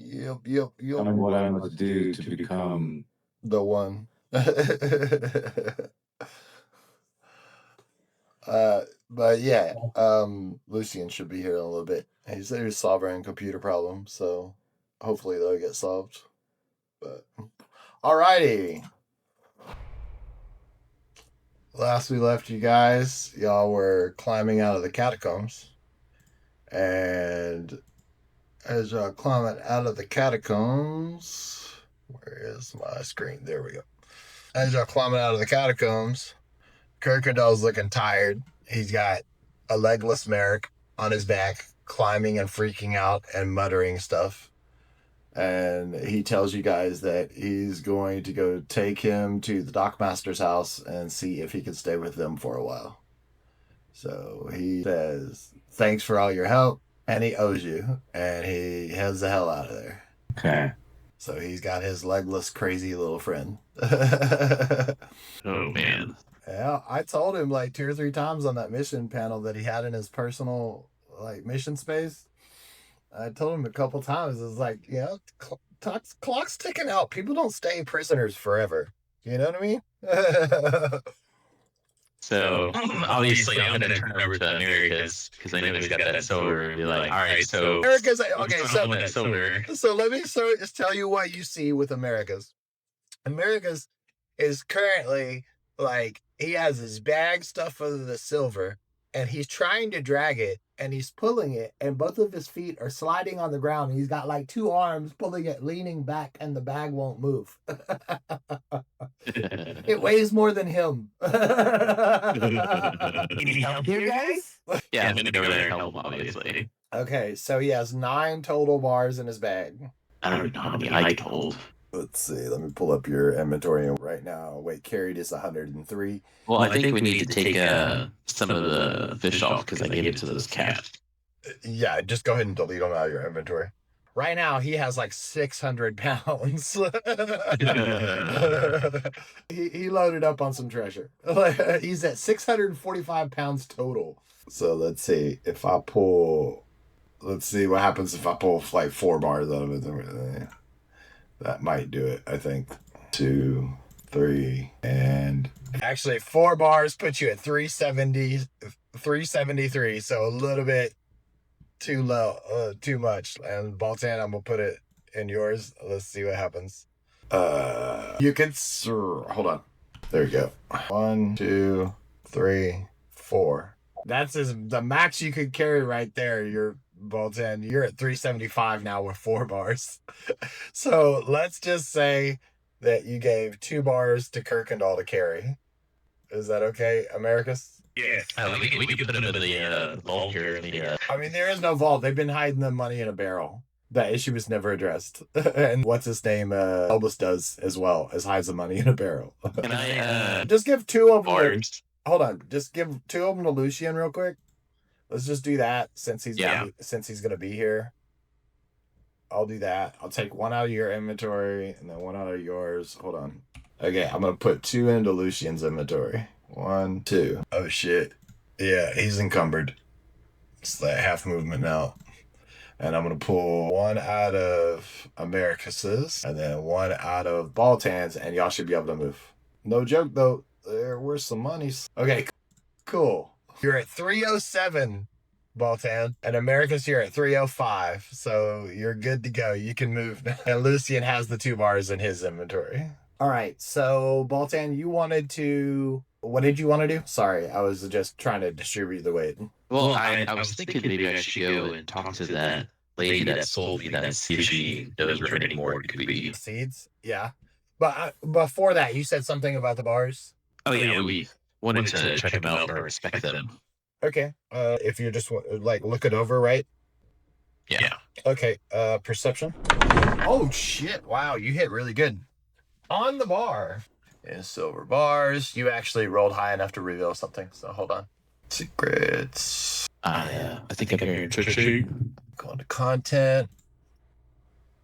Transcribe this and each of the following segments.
Yep. Tell me what I must do to become the one. But yeah, Lucian should be here in a little bit. He said he was solving computer problems, so hopefully they'll get solved. But alrighty. Last we left you guys, y'all were climbing out of the catacombs. And as y'all climbing out of the catacombs, where is my screen? There we go. As y'all climbing out of the catacombs, Kirkendall's looking tired. He's got a legless Merrick on his back, climbing and freaking out and muttering stuff. And he tells you guys that he's going to go take him to the dockmaster's house and see if he can stay with them for a while. So he says, thanks for all your help, and he owes you, and he heads the hell out of there. Okay. So he's got his legless, crazy little friend. Oh, man. Yeah, I told him like 2 or 3 times on that mission panel that he had in his personal mission space. I told him a couple times, it's like, clock's ticking out. People don't stay prisoners forever. You know what I mean? So, obviously, I'm going to turn over to Americus, because I know he's got that silver, and be like, all right, so... Americus, okay, so let me just tell you what you see with Americus. Americus is currently, he has his bag stuffed full of the silver, and he's trying to drag it, and he's pulling it, and both of his feet are sliding on the ground. He's got 2 arms pulling it, leaning back, and the bag won't move. It weighs more than him. Any help here, guys? Yeah, I'm going to go there and help him, obviously. Okay, so he has 9 total bars in his bag. I don't know how many I told. Let's see. Let me pull up your inventory right now. Weight carried is 103. Well, I think we need to take some of the fish off because I gave it to those cats. Yeah, just go ahead and delete them out of your inventory. Right now, he has 600 pounds. he loaded up on some treasure. He's at 645 pounds total. So let's see. If I pull... Let's see what happens if I pull 4 bars out of it. That might do it, I think. 2, 3, and... Actually, 4 bars puts you at 373, so a little bit too low, too much. And Baltan, I'm going to put it in yours. Let's see what happens. You can... Hold on. There you go. 1, 2, 3, 4. That's the max you could carry right there. You're... Baltan, you're at 375 now with 4 bars. So let's just say that you gave 2 bars to Kirkendall to carry. Is that okay, Americus? Yeah. We can put them in the vault here. I mean, there is no vault. They've been hiding the money in a barrel. That issue was never addressed. And what's his name? Elvis does as well, as hides the money in a barrel. Can I just give 2 of them. Hold on. Just give 2 of them to Lucian real quick. Let's just do that since he's gonna be here. I'll do that. I'll take 1 out of your inventory and then 1 out of yours. Hold on. Okay, I'm gonna put 2 into Lucian's inventory. 1, 2. Oh shit. Yeah, he's encumbered. It's that half movement now. And I'm gonna pull 1 out of Americus's and then 1 out of Baltan's, and y'all should be able to move. No joke though. There were some monies. Okay, cool. You're at 307, Baltan, and Americus, you're at 305, so you're good to go. You can move now. And Lucian has the 2 bars in his inventory. All right, so Baltan, you wanted to... What did you want to do? Sorry, I was just trying to distribute the weight. Well, I was thinking maybe I should go and talk to that lady that sold me that seed. If she knows where any more it could be. Seeds? Yeah. But before that, you said something about the bars? Oh, yeah, we... wanted to check them out or respect them. Okay. If you just look it over, right? Yeah. Okay. Perception. Oh shit! Wow, you hit really good. On the bar. In silver bars, you actually rolled high enough to reveal something. So hold on. Secrets. I think I'm hearing tricky. Going to content.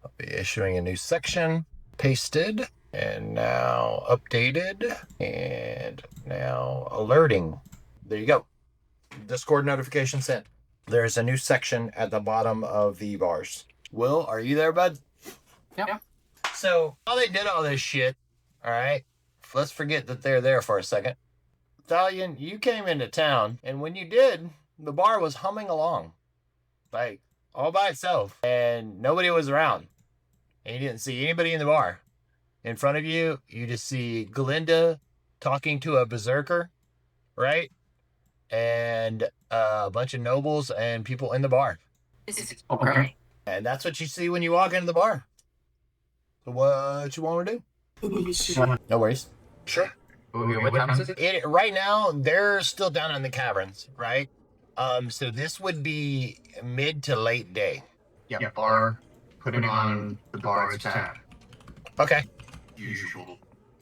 I'll be issuing a new section. Pasted. And now updated, and now alerting. There you go. Discord notification sent. There's a new section at the bottom of the bars. Will, are you there, bud? Yeah. So while they did all this shit, all right, let's forget that they're there for a second. Thalion, you came into town, and when you did, the bar was humming along, like all by itself, and nobody was around, and you didn't see anybody in the bar. In front of you, you just see Glinda talking to a berserker, right? And a bunch of nobles and people in the bar. Okay. And that's what you see when you walk into the bar. So what you want to do? No worries. Sure. What time is it? Right now, they're still down in the caverns, right? So this would be mid to late day. Yeah, bar. Putting on the bar tab. Okay. Usual.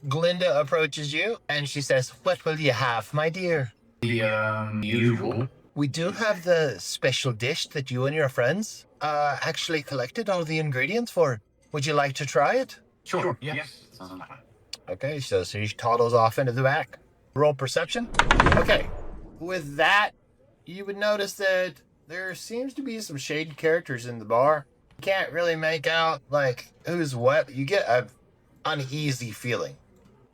Glinda approaches you and she says, "What will you have, my dear?" The usual. We do have the special dish that you and your friends actually collected all the ingredients for. Would you like to try it? Sure. Yes. Okay, so she toddles off into the back. Roll perception. Okay. With that, you would notice that there seems to be some shady characters in the bar. You can't really make out, like, who's what. You get an uneasy feeling.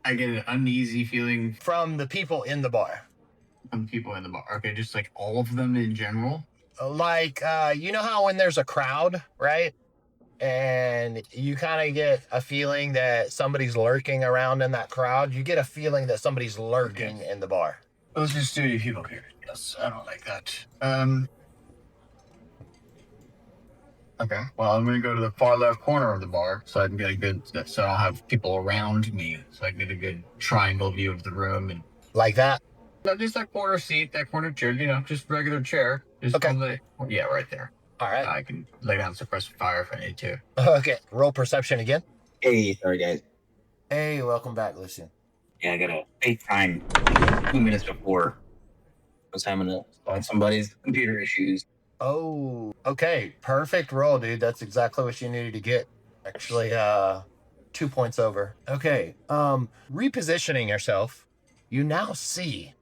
I get an uneasy feeling From the people in the bar. from people in the bar. Okay, just like all of them in general. Like, you know how when there's a crowd, right? And you kind of get a feeling that somebody's lurking around in that crowd. You get a feeling that somebody's lurking in the bar. Those are studio people here. Yes, I don't like that. Okay, well, I'm gonna go to the far left corner of the bar so I can get a good, so I'll have people around me, so I can get a good triangle view of the room and. Like that? No, just that corner seat, that corner chair, you know, just regular chair. Just Okay. on the, yeah, right there. All right. I can lay down suppressive fire if I need to. Okay, roll perception again. Hey, sorry guys. Hey, welcome back, Lucian. Yeah, I got a FaceTime 2 minutes before. I was having to solve somebody's computer issues. Oh, okay. Perfect roll, dude. That's exactly what you needed to get. Actually, 2 points over. Okay. Repositioning yourself, you now see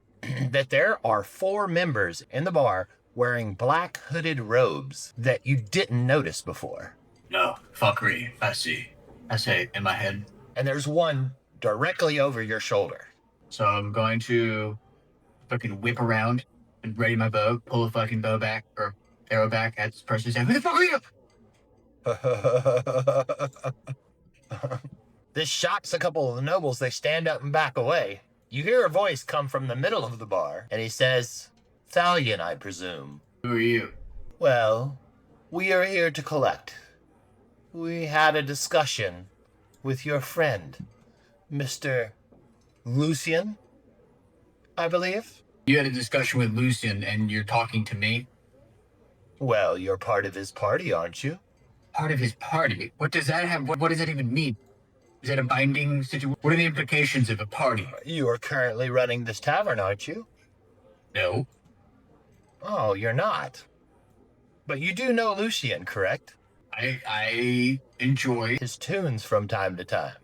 that there are 4 members in the bar wearing black hooded robes that you didn't notice before. No, fuckery. I see. I say in my head. And there's one directly over your shoulder. So I'm going to fucking whip around and ready my bow, pull a fucking bow back or arrow back at this person and say, "Who the fuck are you?" This shocks a couple of the nobles. They stand up and back away. You hear a voice come from the middle of the bar, and he says, "Thalion, I presume." Who are you? Well, we are here to collect. We had a discussion with your friend, Mr. Lucian, I believe. You had a discussion with Lucian and you're talking to me? Well, you're part of his party, aren't you? Part of his party? What does that have? What does that even mean? Is that a binding situation? What are the implications of a party? You are currently running this tavern, aren't you? No. Oh, you're not. But you do know Lucian, correct? I enjoy His tunes from time to time.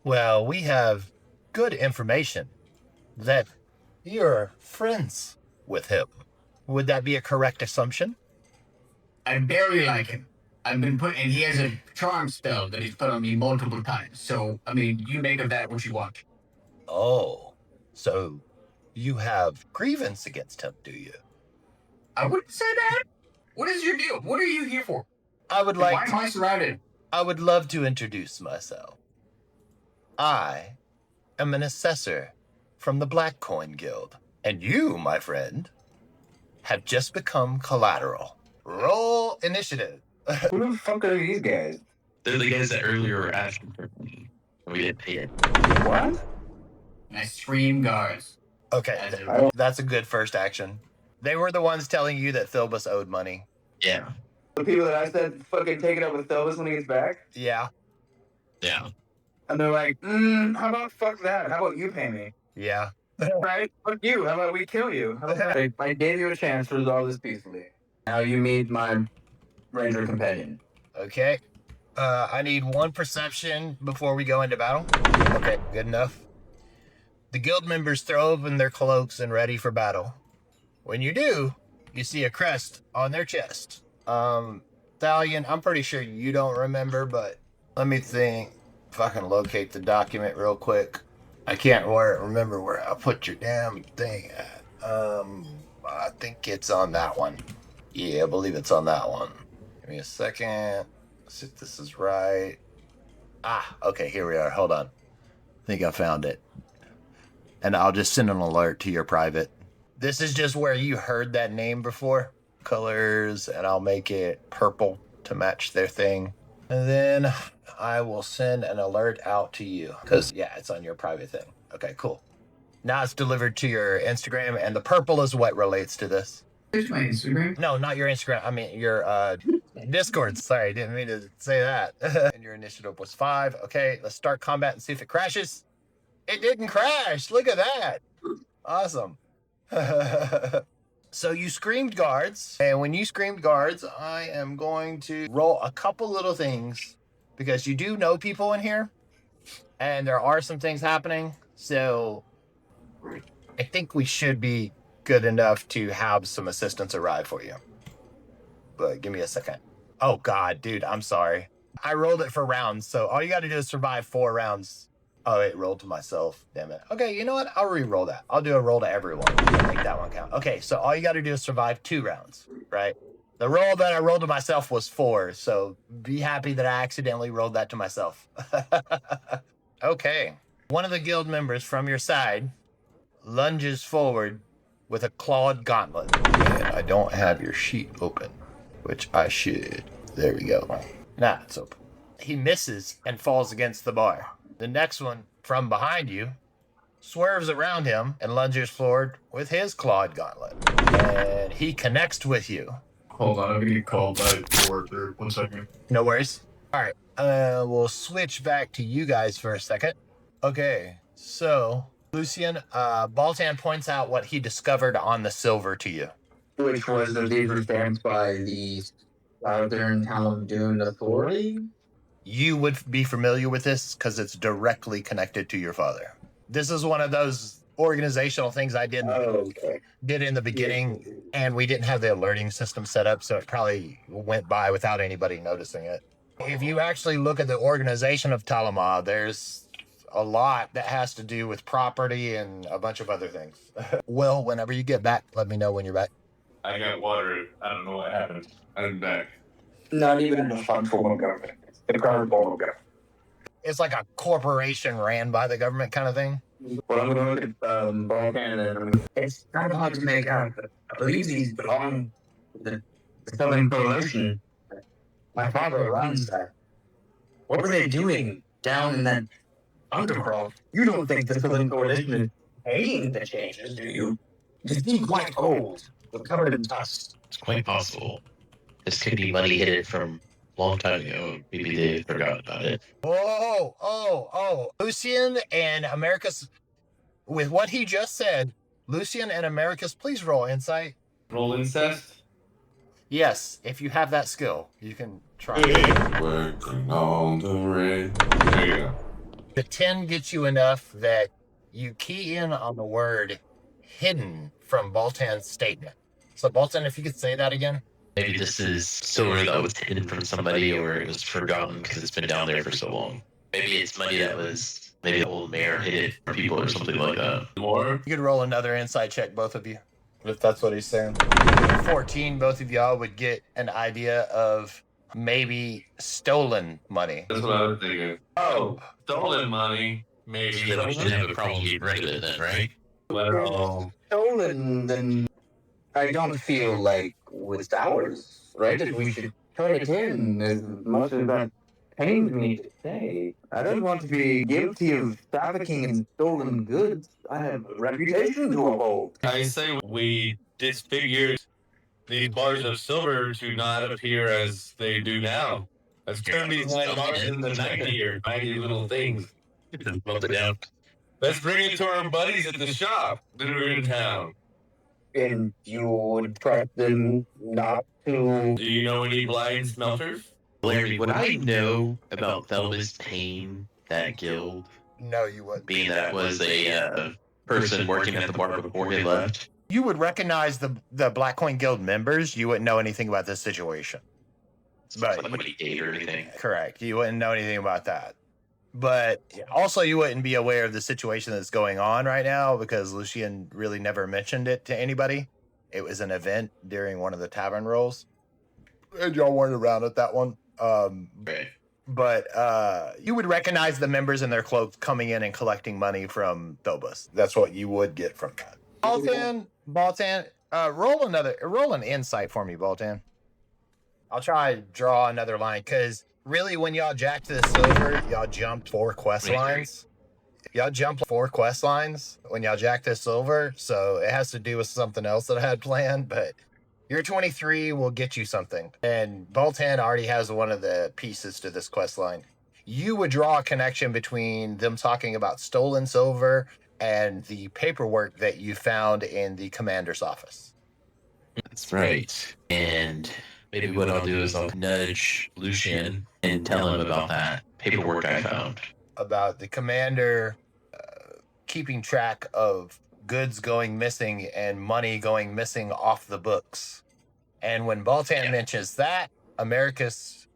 Well, we have good information that you're friends with him. Would that be a correct assumption? I barely like him. I've been put, and he has a charm spell that he's put on me multiple times. So, I mean, you make of that what you want. Oh, so you have grievance against him, do you? I wouldn't say that. What is your deal? What are you here for? I would Why like am I surrounded? I would love to introduce myself. I am an assessor from the Black Coin Guild, and you, my friend, have just become collateral. Roll initiative. Who the fuck are these guys? They're the guys that earlier were asking for money. And we didn't pay it. What? And I scream guards. Okay, that's a good first action. They were the ones telling you that Thilbus owed money. Yeah. The people that I said fucking take it up with Thilbus when he gets back? Yeah, Yeah. And they're like, how about fuck that? How about you pay me? yeah. Right? Fuck you. How about we kill you? How about that? I gave you a chance to resolve this peacefully. Now you meet my ranger companion. Okay. I need 1 perception before we go into battle. Okay, good enough. The guild members throw open their cloaks and ready for battle. When you do, you see a crest on their chest. Thalion, I'm pretty sure you don't remember, but Let me think. If I can locate the document real quick. I can't remember where I put your damn thing at. I think it's on that one. Yeah, I believe it's on that one. Give me a second. Let's see if this is right. Okay, here we are. Hold on. I think I found it. And I'll just send an alert to your private. This is just where you heard that name before. Colors, and I'll make it purple to match their thing. And then I will send an alert out to you. Because, yeah, it's on your private thing. Okay, cool. Now it's delivered to your Instagram, and the purple is what relates to this. Here's my Instagram. No, not your Instagram. I mean, your Discord. Sorry, didn't mean to say that. And your initiative was 5. Okay, let's start combat and see if it crashes. It didn't crash. Look at that. Awesome. So you screamed guards, and when you screamed guards, I am going to roll a couple little things because you do know people in here, and there are some things happening. So I think we should be good enough to have some assistance arrive for you. But give me a second. Oh God, dude, I'm sorry. I rolled it for rounds, so all you got to do is survive 4 rounds. Oh, it rolled to myself. Damn it. Okay, you know what? I'll re-roll that. I'll do a roll to everyone. I'll make that one count. Okay, so all you got to do is survive 2 rounds, right? The roll that I rolled to myself was 4, so be happy that I accidentally rolled that to myself. Okay. One of the guild members from your side lunges forward with a clawed gauntlet. And I don't have your sheet open, which I should. There we go. Now it's open. He misses and falls against the bar. The next one from behind you swerves around him and lunges forward with his clawed gauntlet. And he connects with you. Hold on, I'm gonna get called by the worker. 1 second. No worries. All right. We'll switch back to you guys for a second. Okay. So, Lucian, Baltan points out what he discovered on the silver to you. Which was that these were stamped by the Southern Dune Authority? You would be familiar with this because it's directly connected to your father. This is one of those organizational things I did in the beginning, and we didn't have the alerting system set up, so it probably went by without anybody noticing it. If you actually look at the organization of Talama, there's a lot that has to do with property and a bunch of other things. Well, whenever you get back, let me know when you're back. I got water. I don't know what happened. I'm back. Not even a fun form of government. The current form of government. It's like a corporation ran by the government kind of thing. Well, I'm going to look at Balkan, and it's kind of hard to make out, but I believe these belong to the Southern Coalition. My father runs that. What were they doing down in that underworld? You don't think the Southern Coalition is paying the changes, do you? They seem quite old, but covered in dust. It's quite possible. This could be money hidden from a long time ago. Maybe they forgot about it. Oh. Lucian and Americus, with what he just said, Lucian and Americus, please roll insight. Roll incest? Yes, if you have that skill, you can try. Working on the red. There you go. The 10 gets you enough that you key in on the word hidden from Baltan's statement. So, Baltan, if you could say that again. Maybe this is silver that was hidden from somebody, or it was forgotten because it's been down there for so long. Maybe it's money that was, maybe the old mayor hid it for people or something like that. More? You could roll another insight check, both of you, if that's what he's saying. 14, both of y'all would get an idea of maybe stolen money. That's what I was thinking. Oh, stolen money. Maybe. Then we should have a problem getting rid of it then, right? Well, Stolen, then I don't feel like it's ours, right? That we should turn it in as much as that pains me to say. I don't want to be guilty of trafficking in stolen goods. I have a reputation to uphold. I say we disfigure these bars of silver to not appear as they do now. Let's turn these like bars into 90 or 90 little things. Just melt it down. Let's bring it to our buddies at the shop that are in town. And you would trust them not to... Do you know any blind smelters? Larry, would I know about Thelma's Pain, that guild? No, you wouldn't. Being that was a person working at the bar before he left. You would recognize the Black Coin Guild members. You wouldn't know anything about this situation. But like what he ate or anything. Correct. You wouldn't know anything about that. But also, you wouldn't be aware of the situation that's going on right now because Lucian really never mentioned it to anybody. It was an event during one of the tavern rolls. And y'all weren't around at that one. Right. But you would recognize the members in their cloaks coming in and collecting money from Phobos. That's what you would get from that. Baltan, roll an insight for me, Baltan. I'll try to draw another line because really, when y'all jacked the silver, y'all jumped 4 quest lines. Y'all jumped 4 quest lines when y'all jacked the silver, so it has to do with something else that I had planned. But your 23 will get you something, and Baltan already has one of the pieces to this quest line. You would draw a connection between them talking about stolen silver and the paperwork that you found in the commander's office. That's right. And maybe what I'll do is I'll nudge Lucian and tell him about that paperwork I found. About the commander keeping track of goods going missing and money going missing off the books. And when Baltan mentions that, Americus,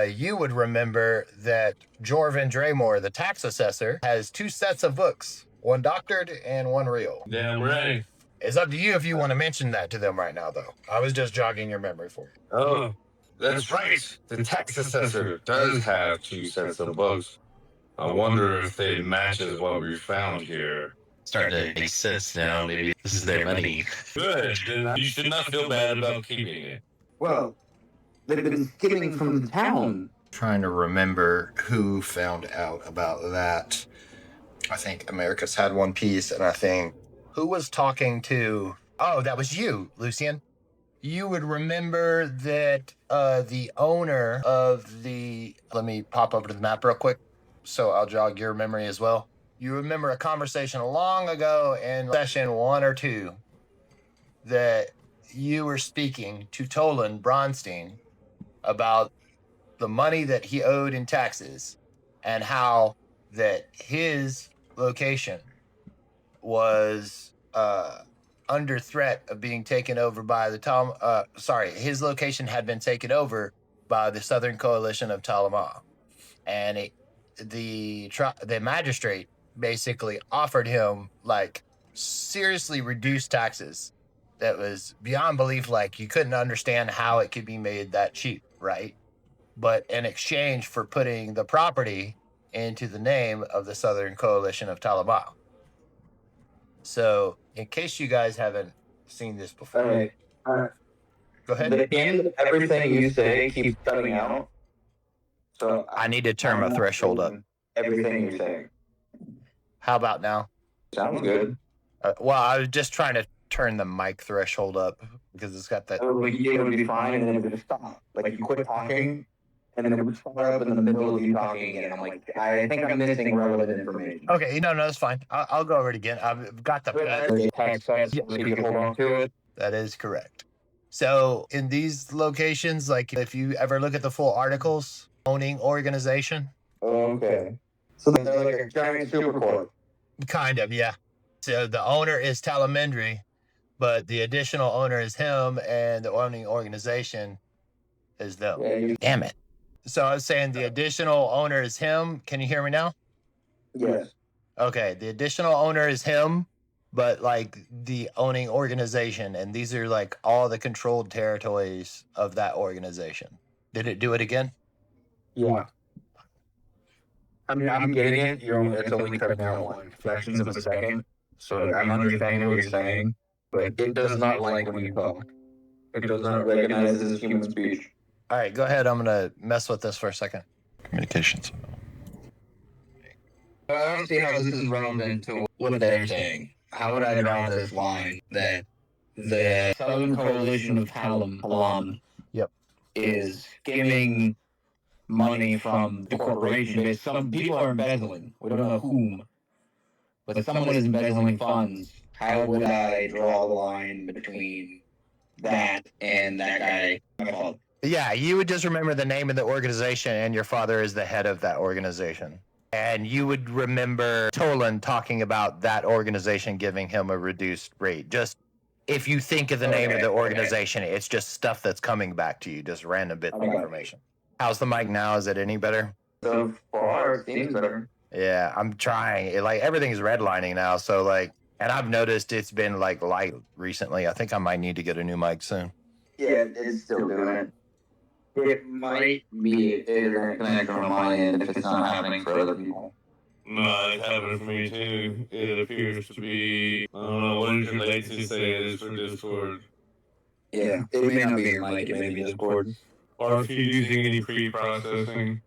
you would remember that Jorvin Draymore, the tax assessor, has 2 sets of books, one doctored and one real. Damn right. It's up to you if you want to mention that to them right now, though. I was just jogging your memory for you. Oh, that's right. The tax assessor does have 2 sets of books. I wonder if they matches what we found here. Starting to make sense now. Maybe this is their money. Good. Then you should not feel bad about keeping it. Well, they've been skimming from the town. Trying to remember who found out about that. I think Americus had one piece, and I think who was talking to... Oh, that was you, Lucian. You would remember that the owner of the... Let me pop over to the map real quick, so I'll jog your memory as well. You remember a conversation long ago in session 1 or 2 that you were speaking to Tolan Bronstein about the money that he owed in taxes and how that his location was under threat of being taken over by the his location had been taken over by the Southern Coalition of Talamah, and the magistrate basically offered him like seriously reduced taxes that was beyond belief. Like, you couldn't understand how it could be made that cheap, right? But in exchange for putting the property into the name of the Southern Coalition of Talamah. So, in case you guys haven't seen this before, All right. Go ahead. But at the end of everything you say keeps cutting out. So I need to turn my threshold up. Everything you say. How about now? Sounds good. Well, I was just trying to turn the mic threshold up because it's got that. Like, it would be fine, and then it would just stop. Like, you quit talking, and then it would start up in the middle of you talking again. I'm like, I think I'm missing relevant information. Okay, no, that's fine. I'll go over it again. I've got the. Text says you can hold on to it. That is correct. So in these locations, like if you ever look at the full articles, owning organization. Okay. So they're like a giant super court. Kind of, yeah. So the owner is Talamendry, but the additional owner is him, and the owning organization is them. Yeah, Damn it. So I was saying the additional owner is him. Can you hear me now? Yes. Okay, the additional owner is him, but like the owning organization, and these are like all the controlled territories of that organization. Did it do it again? Yeah. I mean, I'm getting it. It's only cutting out like fractions of a second, so I'm understanding what you're saying, but it does not like when you talk. It does not recognize this as human speech. All right, go ahead. I'm going to mess with this for a second. Communications. I don't see how this is relevant to what they're saying. How would I draw this line that the Southern Coalition of Talam is giving money from the corporation? Some people are embezzling. We don't know whom. But someone is embezzling funds. How would I draw the line between that and that guy? My fault. Yeah, you would just remember the name of the organization, and your father is the head of that organization. And you would remember Tolan talking about that organization giving him a reduced rate. Just if you think of the name of the organization, it's just stuff that's coming back to you, just random bits of information. How's the mic now? Is it any better? So far, it seems better. Yeah, I'm trying. Like everything's redlining now, so like, and I've noticed it's been like light recently. I think I might need to get a new mic soon. Yeah, it's still doing it. It might be internet connection on my end if it's not happening for other people. No, it's happening for me too. It appears to be. I don't know. What does your latency say it is for Discord? Yeah, it may not be your mic, it may be Discord. Or if you're using any pre-processing.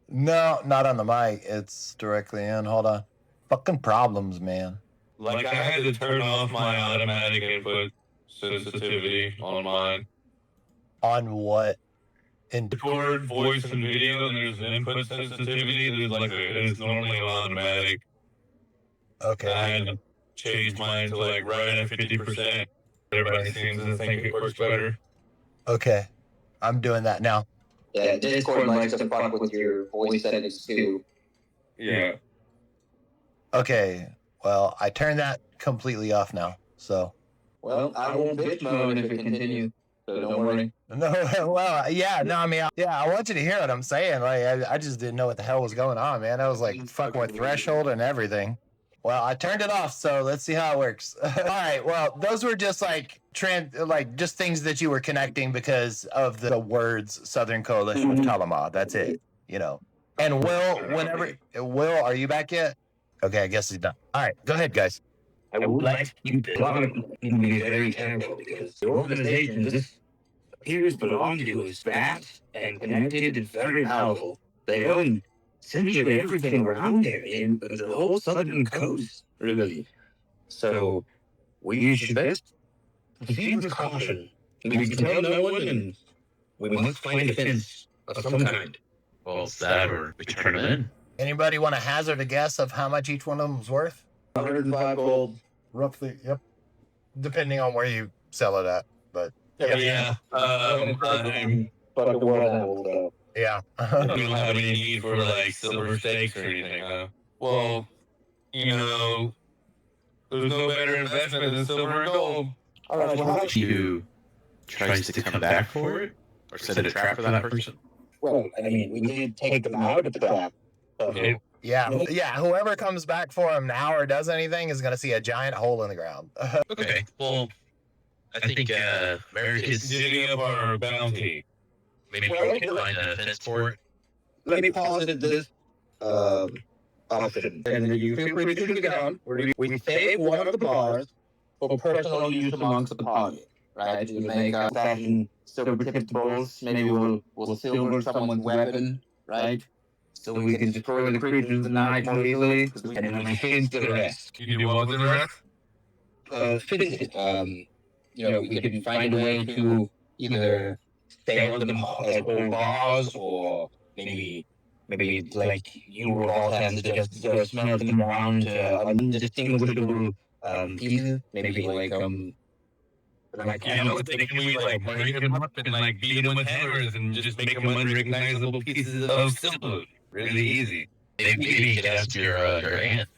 No, not on the mic. It's directly in. Hold on. Fucking problems, man. Like I had to turn off my automatic input sensitivity on mine. On what? In Discord, voice, and video, and there's an input sensitivity. It's normally automatic. Okay. I had to change mine to like right at 50%. Everybody seems to think it works better. Okay. I'm doing that now. Yeah, Discord likes to fuck with your voice settings too. Yeah. Okay. Well, I turned that completely off now. So. Well, I won't bitch mode if it continues, so don't worry. No, well, yeah, no, I mean, I want you to hear what I'm saying. Like, I just didn't know what the hell was going on, man. I was like fucking with threshold and everything. Well, I turned it off, so let's see how it works. All right, well, those were just like just things that you were connecting because of the words Southern Coalition of Talamah. That's it, you know. And Will, are you back yet? Okay, I guess he's done. All right, go ahead, guys. I would like you to be very careful because the organization this appears to belong to is vast and connected and very powerful. They own essentially everything around there in the whole southern coast, really. So we should best proceed with caution. We can tell no one, and we must find a fence of some kind. Well, it's that or we turn them in. Anybody want to hazard a guess of how much each one of them's worth? 105 gold. Roughly, yep. Depending on where you sell it at, but Yeah. But the world will yeah. We don't have any need for like silver stakes or anything, huh? Well, you know, there's no better investment than silver and gold. All right, well, You tries to come back for it or set a trap for that person. well, I mean, we did take them out of the trap. Yeah, whoever comes back for him now or does anything is going to see a giant hole in the ground. Okay, well, I think Americus, Giving up our bounty. maybe we can find a fence for it. Let me posit this option, and you feel free to shoot it down. We save one of the bars for personal use amongst the party, right? To make fashion silver-tipped bowls. Maybe we'll silver someone's weapon, right? So we can destroy the creatures of the night more easily, and then we finish the rest. You do what with the rest? Finish it. You know, we can find a way to either sell them as whole bars, or maybe like you or Baltan just smelt them around to undistinguishable pieces. Maybe like You know, can we like break them up and like beat them with hammers and just make them unrecognizable pieces of silver? Really easy. Maybe you could ask your aunt.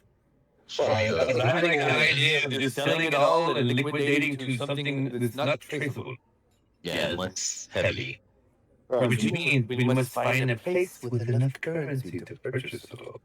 I like the idea of just selling it all and liquidating to something that's not traceable. Yeah, less heavy. Which means we must find a place with enough currency to purchase it all.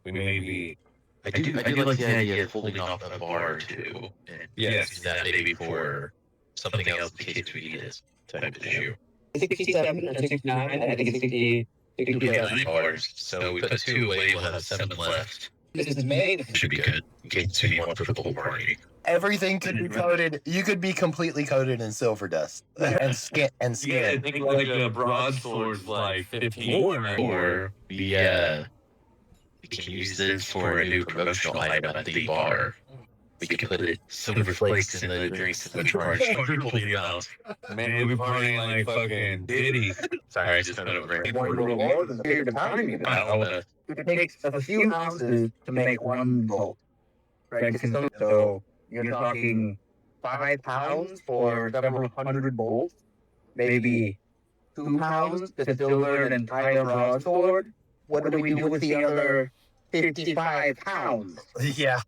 We may be. I do like the idea of holding off a bar or two. And use that maybe for something else in case we need it type of issue. 67 or 69, I think it's 60. We have 9 bars, so we put 2 away, we'll have 7 left. This is made. Should be good in case we need one for the whole party. Everything could be coated. You could be completely coated in silver dust and skin. Yeah, I think like a broadsword's like 15. Or we can use it for a new promotional item at the bar. We could put it silver flakes in the drinks and charge triple the amount. Man, we're partying like fucking Diddy. Sorry, I just went over it. One reward in the period of time. It takes a few ounces to make one bolt. Right? So you're talking 5 pounds for several hundred bolts. Maybe 2 pounds to silver an entire broadsword. What do we do with the other 55 pounds? Yeah.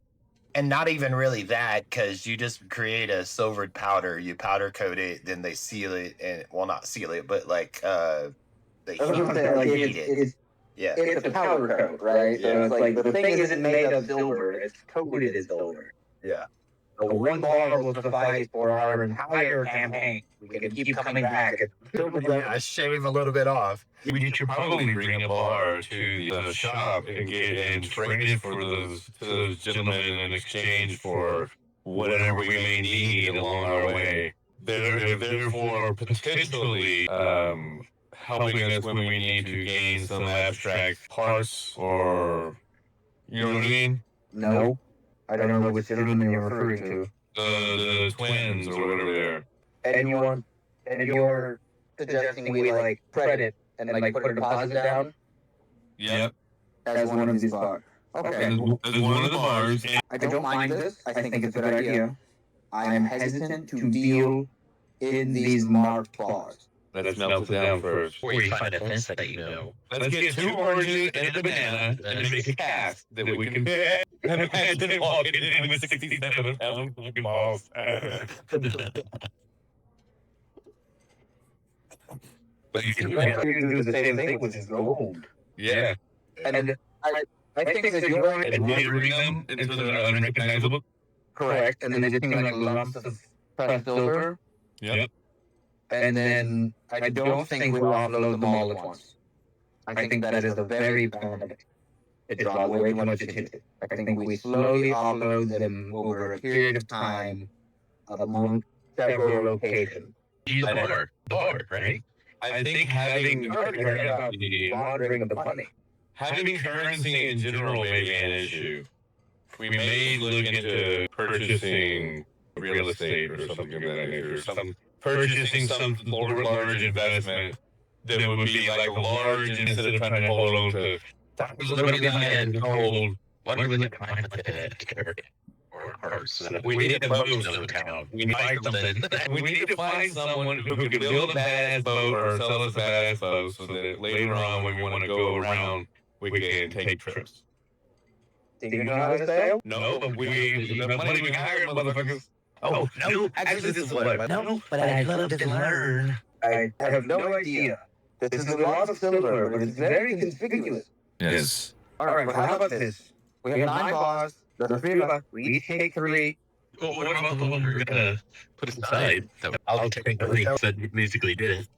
And not even really that, because you just create a silvered powder, you powder coat it, then they seal it, and well, not seal it, but like they heat it. Yeah, it's a powder coat, right? So it's like the thing isn't made of silver; it's coated in silver. yeah. The one bar will suffice for our entire campaign. We can keep coming back. I shave a little bit off. We should probably bring a bar to the shop and trade it for those gentlemen in exchange for whatever we may need along our way. Therefore, potentially helping us when we need to gain some abstract parts, or you know what I mean? No, I don't know which gentleman you're referring to. The twins or whatever they are. And you're suggesting we like credit and like put a deposit down Yep. as one of these bars. Okay. As one of the bars. I don't mind this. I think it's a good idea. I am hesitant to deal in these marked bars. Let's melt it down first. Before you find a fence that you know. Let's get 2 oranges and a banana and make a cast that we can imagine walking in with 67-pound fucking balls. But you can do the same thing with gold. yeah. And I think that you're right. And ring them until they're unrecognizable. Correct. And then they just seem like lumps of pressed silver. Yep. And then I don't think we offload them all at once. I think that is a very bad idea. It draws way too much attention. I think we slowly offload them over a period of time among several locations. Use the bar, right? I think having laundering of the money. having currency in general may be an issue. We may look into purchasing real estate or something of that nature. Purchasing some large investment that would be like large instead of trying to hold on to. Why don't we look behind the carrot or cars? We need a boat in the town. We need to find someone who can build a badass boat or sell us a badass boat so that later on when we want to go around, we can take trips. Do you know how to sail? No, but the money we hire motherfuckers. Oh, no, actually, this is what I know, but I'd love to learn. I have no idea. This is a lot of silver, but it's very conspicuous. Yes. All right, well, how about this? We have 9 bars. There's 3 of us. We each take 3. Well, what about the one we're gonna put aside? I'll take the reeks that basically did it.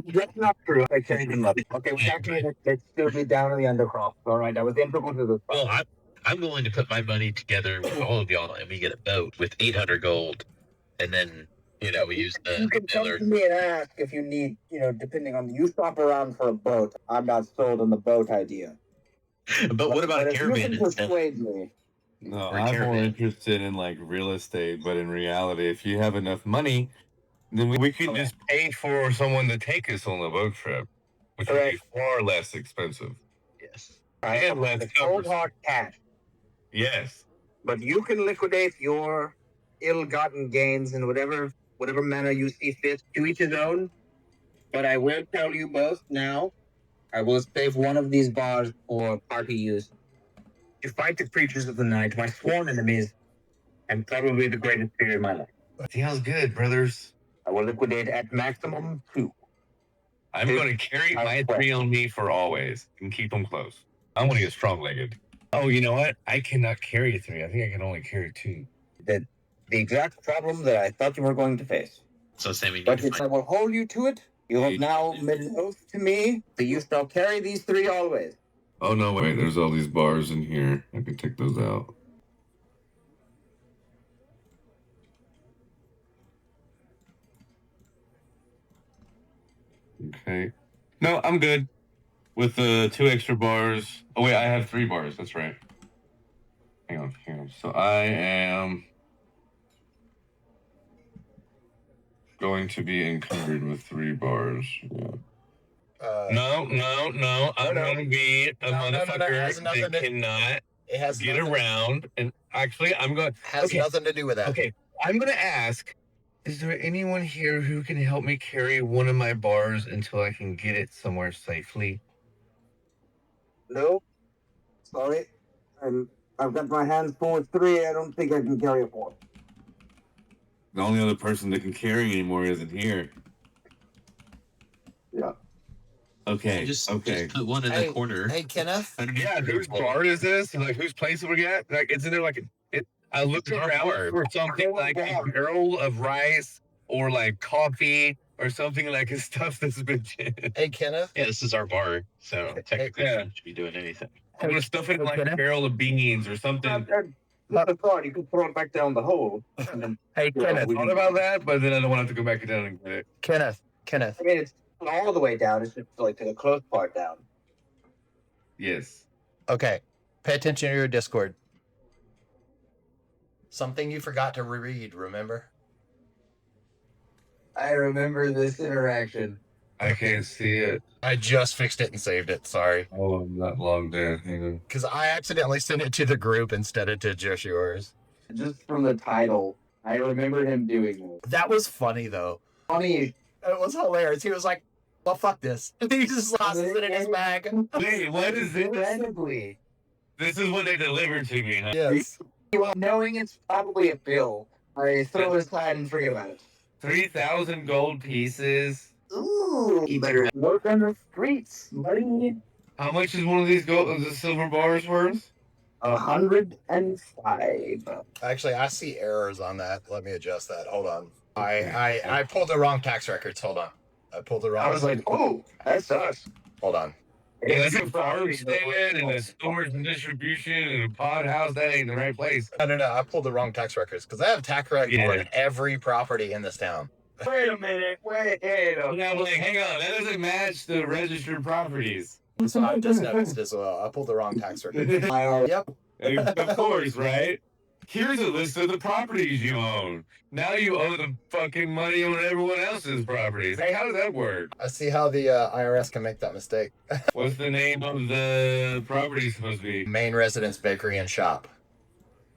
That's not true. I changed them up. Okay, we actually let's still be down in the undercroft. All right, that was integral to this. Well, I'm willing to put my money together with all of y'all, and we get a boat with 800 gold, and then we use the. You can come to me and ask if you need, depending on you shop around for a boat. I'm not sold on the boat idea. But what about a caravan? You can persuade me. No, I'm more interested in like real estate, but in reality, if you have enough money, then we could just pay for someone to take us on a boat trip, which would be far less expensive. Yes. I have the cold hard cash. Yes. But you can liquidate your ill-gotten gains in whatever manner you see fit, to each his own. But I will tell you both now, I will save one of these bars for party use. To fight the creatures of the night, my sworn enemies, and probably the greatest fear in my life. Sounds good, brothers. I will liquidate at maximum 2. I'm going to carry my 3 on me for always and keep them close. I'm going to get strong-legged. Oh, you know what? I cannot carry 3. I think I can only carry 2. The exact problem that I thought you were going to face. So, Sammy, but I will hold you to it. You have now made an oath to me that you shall carry these 3 always. Oh, no, wait. There's all these bars in here. I can take those out. Okay. No, I'm good. With the 2 extra bars. Oh, wait. I have 3 bars. That's right. Hang on. So I am going to be encumbered with 3 bars. Yeah. No. I'm going to be a motherfucker that cannot get around. And actually, I'm going... Has nothing to do with that. Okay, I'm going to ask, is there anyone here who can help me carry one of my bars until I can get it somewhere safely? No. Sorry. I'm I've got my hands full with 3. I don't think I can carry a 4. The only other person that can carry anymore isn't here. Yeah. Okay. Just okay. put one in the corner. Hey, Kenneth. Yeah, whose bar is this? Like, whose place are we at? Like, isn't there like I looked around for something like a barrel of rice or like coffee or something like his stuff that's been. Hey, Kenneth. Yeah, this is our bar, so technically yeah. we shouldn't be doing anything. I'm gonna stuff it in like a barrel of beans or something. Not a thought. You can throw it back down the hole. And then, Hey, Kenneth. I thought about that, but then I don't want to have to go back down and get it. Kenneth. I mean, it's not all the way down. It's just like to the close part down. Yes. Okay. Pay attention to your Discord. Something you forgot to reread, remember? I remember this interaction. I can't see it. I just fixed it and saved it. Sorry. Oh, I'm not logged in. Hang on. Because I accidentally sent it to the group instead of to just yours. Just from the title, I remember him doing this. That was funny, though. Funny. It was hilarious. He was like, well, fuck this. And he just lost it in his bag. Wait, what is this? Incredibly. This is what they delivered to me, huh? Yes. Well, knowing it's probably a bill, I throw it aside and forget about it. 3,000 gold pieces. Ooh, you better work on the streets, buddy. How much is one of these the silver bars worth? 105. Actually, I see errors on that. Let me adjust that. Hold on. I pulled the wrong tax records. Hold on. I pulled the wrong. I was like, oh, that sucks. Hold on. Yeah, that's a farm stand and a storage and distribution and a pod house. That ain't the right place. No. I pulled the wrong tax records because I have tax records for every property in this town. Wait a minute. Yeah, like, hang on. That doesn't match the registered properties. So I just noticed as well. I pulled the wrong tax record. Yep. Of course, right? Here's a list of the properties you own. Now you owe the fucking money on everyone else's properties. Hey, how does that work? I see how the IRS can make that mistake. What's the name of the property supposed to be? Main residence, bakery, and shop.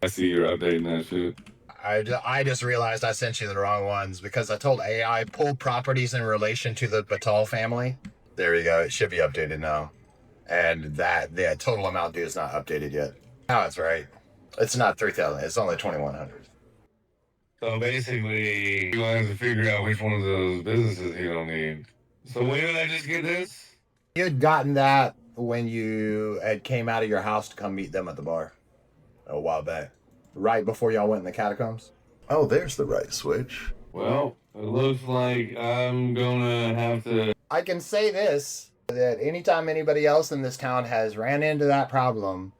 I see you're updating that shit. I just realized I sent you the wrong ones because I told AI pull properties in relation to the Batal family. There you go. It should be updated now. And that the total amount due is not updated yet. Now it's right. It's not 3,000. It's only 2,100. So basically, you have to figure out which one of those businesses you don't need. So when did I just get this? You had gotten that when you had came out of your house to come meet them at the bar a while back. Right before y'all went in the catacombs. Oh, there's the right switch. Well, it looks like I'm gonna have to... I can say this, that anytime anybody else in this town has ran into that problem,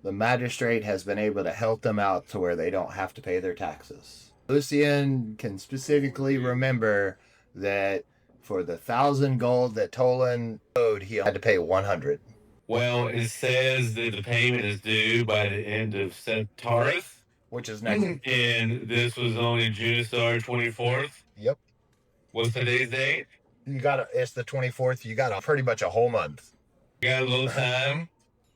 the magistrate has been able to help them out to where they don't have to pay their taxes. Lucian can specifically remember that for the 1,000 gold that Tolan owed, he had to pay 100. Well, it says that the payment is due by the end of Centaurus. Which is next. And this was only Junistar 24th. Yep. What's today's date? It's the 24th. You got pretty much a whole month. Got a little time.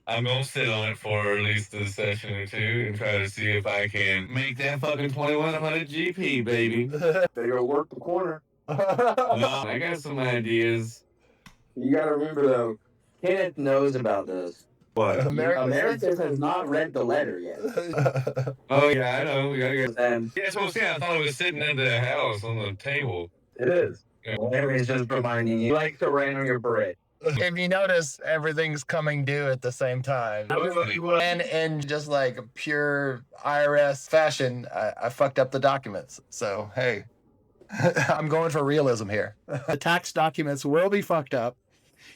I'm gonna sit on it for at least a session or two and try to see if I can make that fucking 2,100 GP, baby. Better go work the corner. No, I got some ideas. You gotta remember though, Kenneth knows about this. What? Americus has not read the letter yet. Oh yeah, I know. We gotta get. And Yeah, that's what I'm saying. I thought it was sitting in the house on the table. it is. Yeah. Larry's just reminding you. Like to rain on your parade. If you notice, everything's coming due at the same time. And in just like pure IRS fashion, I fucked up the documents. So, hey, I'm going for realism here. The tax documents will be fucked up.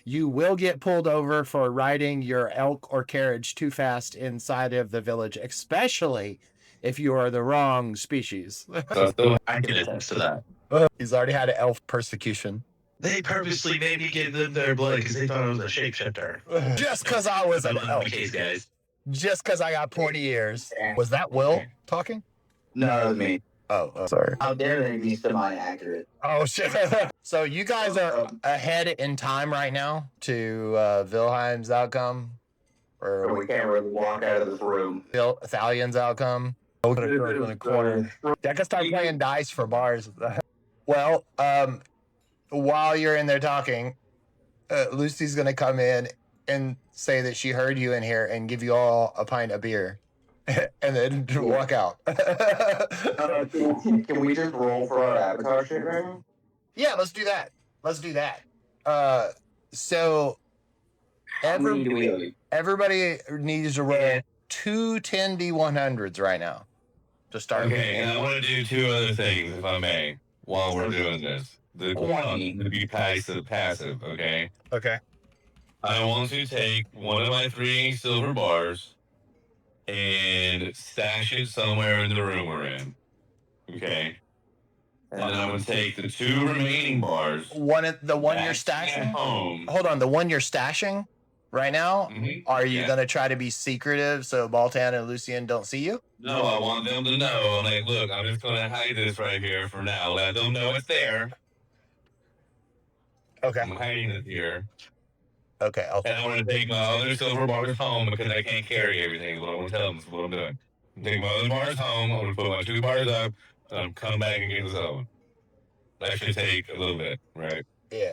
You will get pulled over for riding your elk or carriage too fast inside of the village, especially if you are the wrong species. I can attest to that. He's already had an elf persecution. They purposely made me give them their blood because they thought I was a shapeshifter. Just because I was an That wasn't elf. the case, guys. Just because I got pointy ears. Was that Will talking? No, that was me. Oh, sorry. How dare they be semi-accurate? Oh, shit. So you guys are ahead in time right now to Wilhelm's outcome? Or we can't really walk out of this room. Thalion's outcome? In the corner. I can start playing dice for bars. Well, while you're in there talking, Lucy's going to come in and say that she heard you in here and give you all a pint of beer. and then walk out. Can we just roll for our avatar shit right now? Yeah, let's do that. So everybody needs to roll 2 10d100s right now to start. Okay, and I want to do 2 other things, if I may, while we're doing this. The one to be passive, okay? Okay. I want to take one of my 3 silver bars and stash it somewhere in the room we're in. Okay. And then I'm gonna take the 2 remaining bars. The one you're stashing? Home. Hold on, the one you're stashing right now? Mm-hmm. Are you gonna try to be secretive so Baltan and Lucian don't see you? No, I want them to know. I'm like, look, I'm just gonna hide this right here for now. Let them know it's there. Okay. I'm hiding it here. Okay. And I want to take my other silver bars home because I can't carry everything. What I want to tell them is what I'm doing. I'm taking my other bars home. I'm going to put my 2 bars up. And I'm come back and get this other one. That should take a little bit, right? Yeah.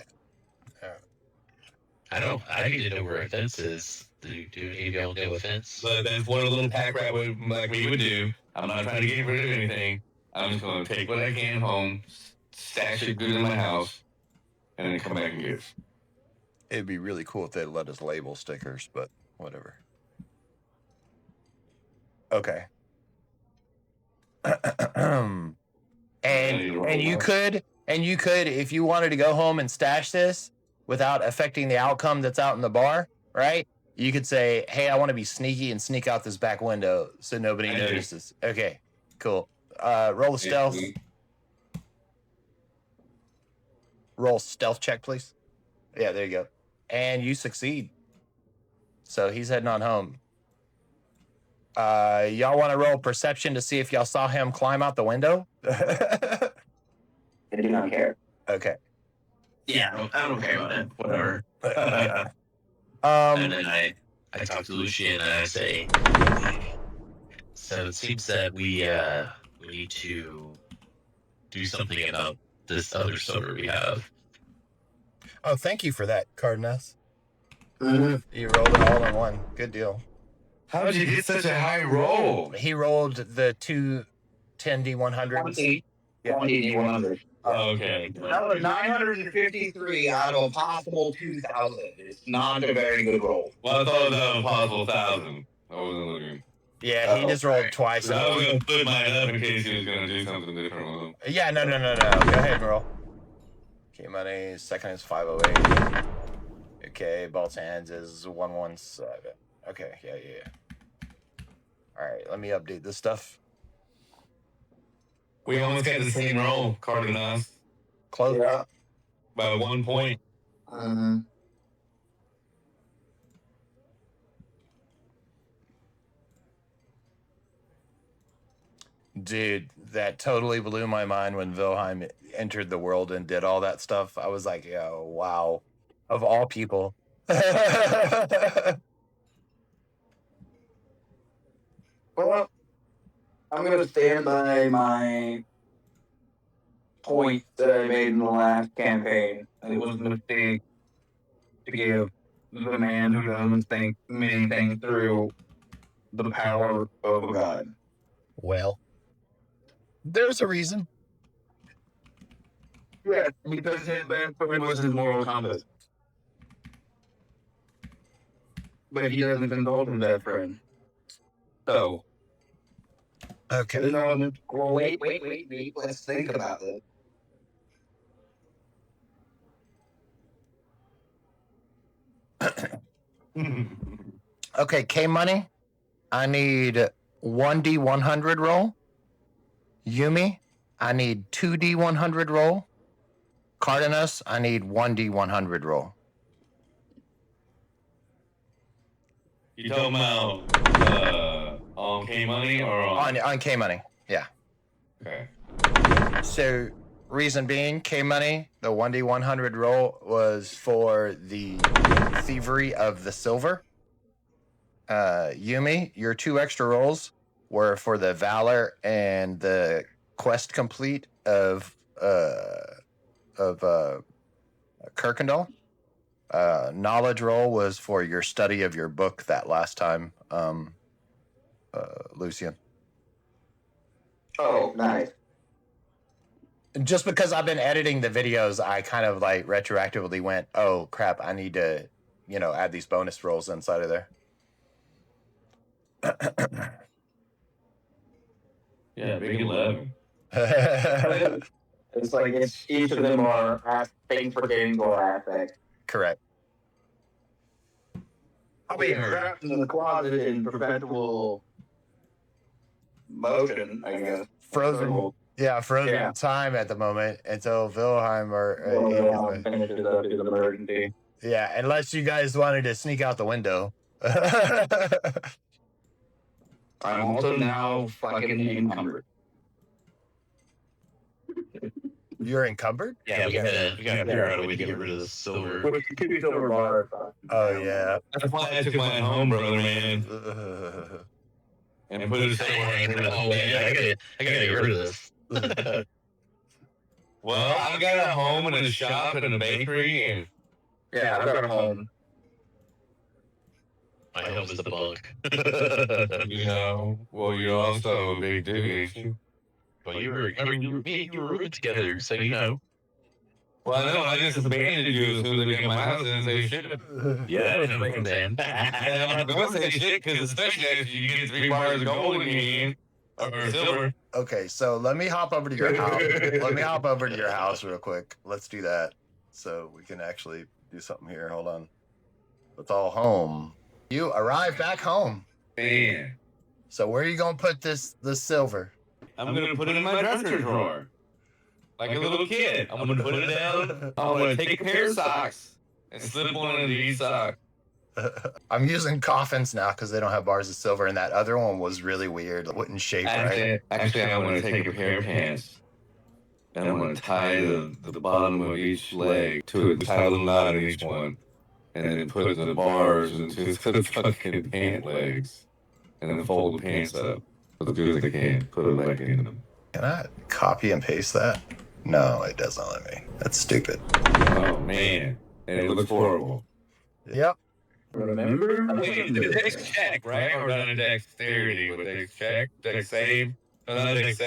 I need to know where a fence is. Do any of y'all know a fence? But that's what a little pack rat would, like me would do. I'm not trying to get rid of anything. I'm just going to take what I can home, stash it good in my house, and then come back and get it. It'd be really cool if they let us label stickers, but whatever. Okay. and you could, if you wanted to go home and stash this without affecting the outcome that's out in the bar, right? You could say, "Hey, I want to be sneaky and sneak out this back window so nobody notices." Okay, cool. Roll a stealth. Roll stealth check, please. Yeah, there you go. And you succeed. So he's heading on home. Y'all want to roll perception to see if y'all saw him climb out the window? I do not care. Okay. Yeah, I don't care about it. Whatever. And then I talk to Lucian and I say, so it seems that we need to do something about this other silver we have. Oh, thank you for that, Cardenas. Mm-hmm. You rolled it all in one. Good deal. How did you get such a high roll? He rolled the 2 10d100s. 20d100. Okay. That was 953 out of a possible 2,000. It's not a very good roll. Well, I thought that was a possible 1,000. I wasn't looking. Yeah, he just rolled twice. I was going to put mine up in case he was going to do something different with them. Yeah, no. Go ahead and roll. Okay, money. Second is 508. Okay, Baltan's is 117. Okay, yeah. All right, let me update this stuff. We almost got the same roll, Cardenas. Close. Yeah. By 1 point. Dude, that totally blew my mind when Wilhelm entered the world and did all that stuff. I was like, yo, wow. Of all people. Well, I'm going to stand by my point that I made in the last campaign. It was a mistake to give the man who doesn't think many things through the power of a god. Well, there's a reason. Yeah, because his best friend was his moral compass. But he doesn't indulge in that friend. So. Okay. No, well, wait. Let's think about it. Okay, K Money. I need 1d100 roll. Yumi, I need 2d100 roll. Cardenas, I need 1d100 roll. You talking about on K Money or on K Money? Yeah. Okay. So, reason being, K Money, the 1d100 roll was for the thievery of the silver. Yumi, your 2 extra rolls were for the valor and the quest complete of Kirkendall. Knowledge roll was for your study of your book that last time. Lucian. Oh, nice. Just because I've been editing the videos, I kind of like retroactively went, oh crap, I need to, add these bonus rolls inside of there. Yeah, big 11. It's like each of them are things pertaining to our aspect. Correct. I'll be trapped in the closet in perpetual motion, I guess. Frozen. Yeah, frozen time at the moment until Wilhelm finishes up his emergency. Yeah, unless you guys wanted to sneak out the window. I'm also now fucking encumbered. You're encumbered? Yeah, we gotta figure out a way to get rid of the silver. With the 2 silver bars. Oh, yeah. That's why I took my home, brother, man. And put it somewhere. Oh, yeah, I gotta get rid of this. Well, I've got a home and a shop and a bakery. And Yeah, I've got a home. My home is the bunk. well, you're also a big dude. Well, you were rooming together, so you know. Well, I know, I just abandoned you as soon as they came to my house and say shit. Yeah, that didn't make sense. And I'm not going to say shit, because especially if you get 3 bars of gold in your hand, or silver. Okay, so let me hop over to your house. Let me hop over to your house real quick. Let's do that so we can actually do something here. Hold on. It's all home. You arrive back home. Man. So where are you going to put this silver? I'm going to put it in my dresser drawer. Like a little kid. I'm going to put it down. I'm going to take a pair of socks and slip one into each sock. I'm using coffins now because they don't have bars of silver, and that other one was really weird. It wouldn't shape right. Actually, I'm going to take a pair of pants. And I'm going to tie the bottom of each leg to it, tie a little knot in each one. And then put the bars into the fucking pant legs. And then fold the pants up as good as I can. Put it back in them. Can I copy and paste that? No, it doesn't let me. That's stupid. Oh, man. And it looks horrible. Yep. Remember? Wait, the dex check, right? Or not a dexterity, but dex check? Dex save? No, not dex